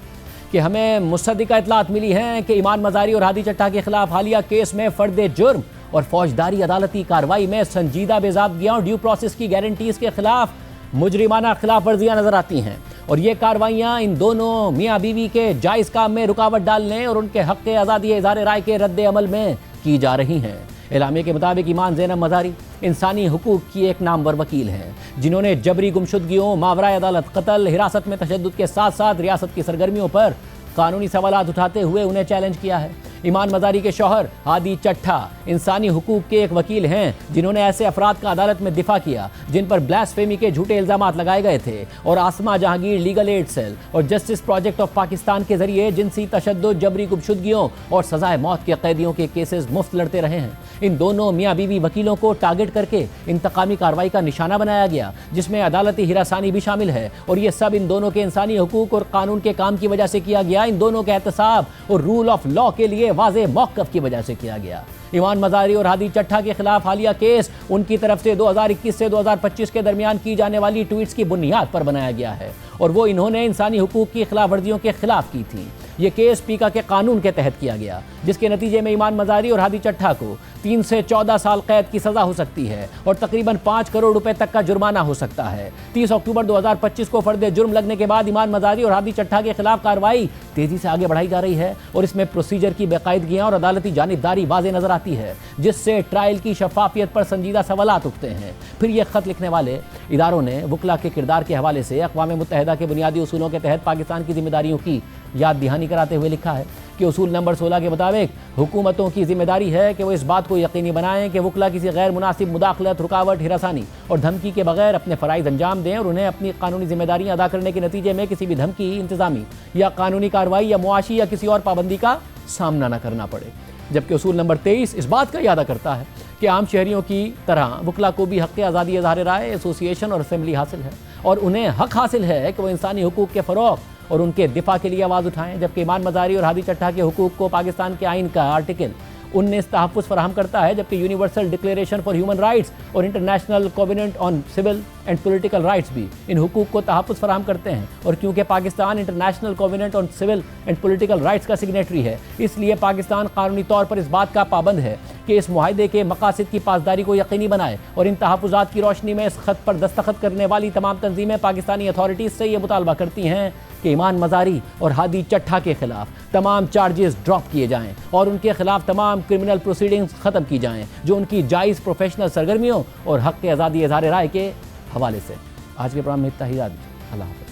कि हमें मुस्तदिका इतलात मिली हैं कि ईमान मज़ारी और हादी चट्ठा के खिलाफ हालिया केस में फ़र्द जुर्म और फौजदारी अदालती कार्रवाई में संजीदा बेज़ाबगियाँ और ड्यू प्रोसेस की गारंटीज़ के खिलाफ मुजरिमाना खिलाफ वर्जियाँ नज़र आती हैं और ये कार्रवाइयाँ इन दोनों मियाँ बीवी के जायज़ काम में रुकावट डालने और उनके हक़ आज़ादी इज़हार राय के रद्द अमल में की जा रही हैं। एलामिया के मुताबिक ईमान ज़ैनब मज़ारी इंसानी हुकूक की एक नामवर वकील हैं, जिन्होंने जबरी गुमशुदगियों, मावराए अदालत कत्ल, हिरासत में तशद्दुद के साथ साथ रियासत की सरगर्मियों पर कानूनी सवालात उठाते हुए उन्हें चैलेंज किया है। ईमान मज़ारी के शौहर हादी चट्ठा इंसानी हुकूक के एक वकील हैं, जिन्होंने ऐसे अफराद का अदालत में दिफा किया जिन पर ब्लास्फेमी के झूठे इल्ज़ामात लगाए गए थे, और आसमा जहांगीर लीगल एड सेल और जस्टिस प्रोजेक्ट ऑफ पाकिस्तान के जरिए जिनसी तशद्दुद, जबरी गुमशुदगियों और सजाए मौत के कैदियों के केसेस मुफ्त लड़ते रहे हैं। इन दोनों मियाँ बीवी वकीलों को टारगेट करके इंतकामी कार्रवाई का निशाना बनाया गया, जिसमें अदालती हिरासानी भी शामिल है, और ये सब इन दोनों के इंसानी हुकूक और कानून के काम की वजह से किया गया। इन दोनों के एहतसाब और रूल ऑफ लॉ के लिए वाज़े मौक़िफ़ की वजह से किया गया। ईमान मज़ारी और हादी चट्ठा के खिलाफ हालिया केस उनकी तरफ से 2021 से 2025 के दरमियान की जाने वाली ट्वीट्स की बुनियाद पर बनाया गया है, और वो इन्होंने इंसानी हुकूक की खिलाफ वर्जियों के खिलाफ की थी। ये केस पीका के कानून के तहत किया गया, जिसके नतीजे में ईमान मज़ारी और हादी चट्ठा को 3 से 14 साल कैद की सज़ा हो सकती है और तकरीबन 5 करोड़ रुपए तक का जुर्माना हो सकता है। 30 अक्टूबर 2025 को फर्द जुर्म लगने के बाद ईमान मज़ारी और हादी चट्ठा के खिलाफ कार्रवाई तेजी से आगे बढ़ाई जा रही है, और इसमें प्रोसीजर की बेकायदगियाँ और अदालती जानिबदारी वाज़े नजर आती है, जिससे ट्रायल की शफाफियत पर संजीदा सवालात उठते हैं। फिर ये खत लिखने वाले इदारों ने वकला के किरदार के हवाले से अक़वाम मुत्तहिदा के बुनियादी उसूलों के तहत पाकिस्तान की जिम्मेदारियों की याद दहानी कराते हुए लिखा है कि उसूल नंबर 16 के मुताबिक हुकूमतों की जिम्मेदारी है कि वो इस बात को यकीनी बनाएं कि वकला किसी गैर मुनासिब मुदाखलत, रुकावट, हिरासानी और धमकी के बगैर अपने फ़राइज़ अंजाम दें, और उन्हें अपनी कानूनी जिम्मेदारियां अदा करने के नतीजे में किसी भी धमकी, इंतजामी या कानूनी कार्रवाई या मुआशी या किसी और पाबंदी का सामना न करना पड़े। जबकि उसूल नंबर 23 इस बात का इरादा करता है कि आम शहरियों की तरह वकला को भी हक़ आज़ादी इज़हार राय, एसोसिएशन और असेंबली हासिल है, और उन्हें हक़ हासिल है कि वो इंसानी हुकूक के फ़रोग़ और उनके दिफा के लिए आवाज़ उठाएं। जबकि ईमान मज़ारी और हादी चट्ठा के हुकूक को पाकिस्तान के आइन का आर्टिकल 19 तहफ़्फ़ुज़ फराहम करता है, जबकि universal declaration for human rights और international covenant on civil and political rights भी इन हुकूक को तहफ़्फ़ुज़ फराहम करते हैं। और क्योंकि Pakistan international covenant on civil and political rights का सिग्नेटरी है, इसलिए पाकिस्तान कानूनी तौर पर इस बात का पाबंद है कि इस मुआहदे के मकासद की पासदारी को यकीनी बनाए, और इन तहफ़्फ़ुज़ात की रोशनी में इस खत पर दस्तखत करने वाली तमाम तंजीमें पाकिस्तानी अथॉरिटीज़ से ये मुतालबा करती हैं कि ईमान मज़ारी और हादी चट्ठा के खिलाफ तमाम चार्जेस ड्रॉप किए जाएं, और उनके खिलाफ तमाम क्रिमिनल प्रोसीडिंग्स ख़त्म की जाएं जो उनकी जायज़ प्रोफेशनल सरगर्मियों और हक़ आज़ादी इज़हार राय के हवाले से। आज के प्रोग्राम में इतना ही। अल्लाह हाफ़िज़।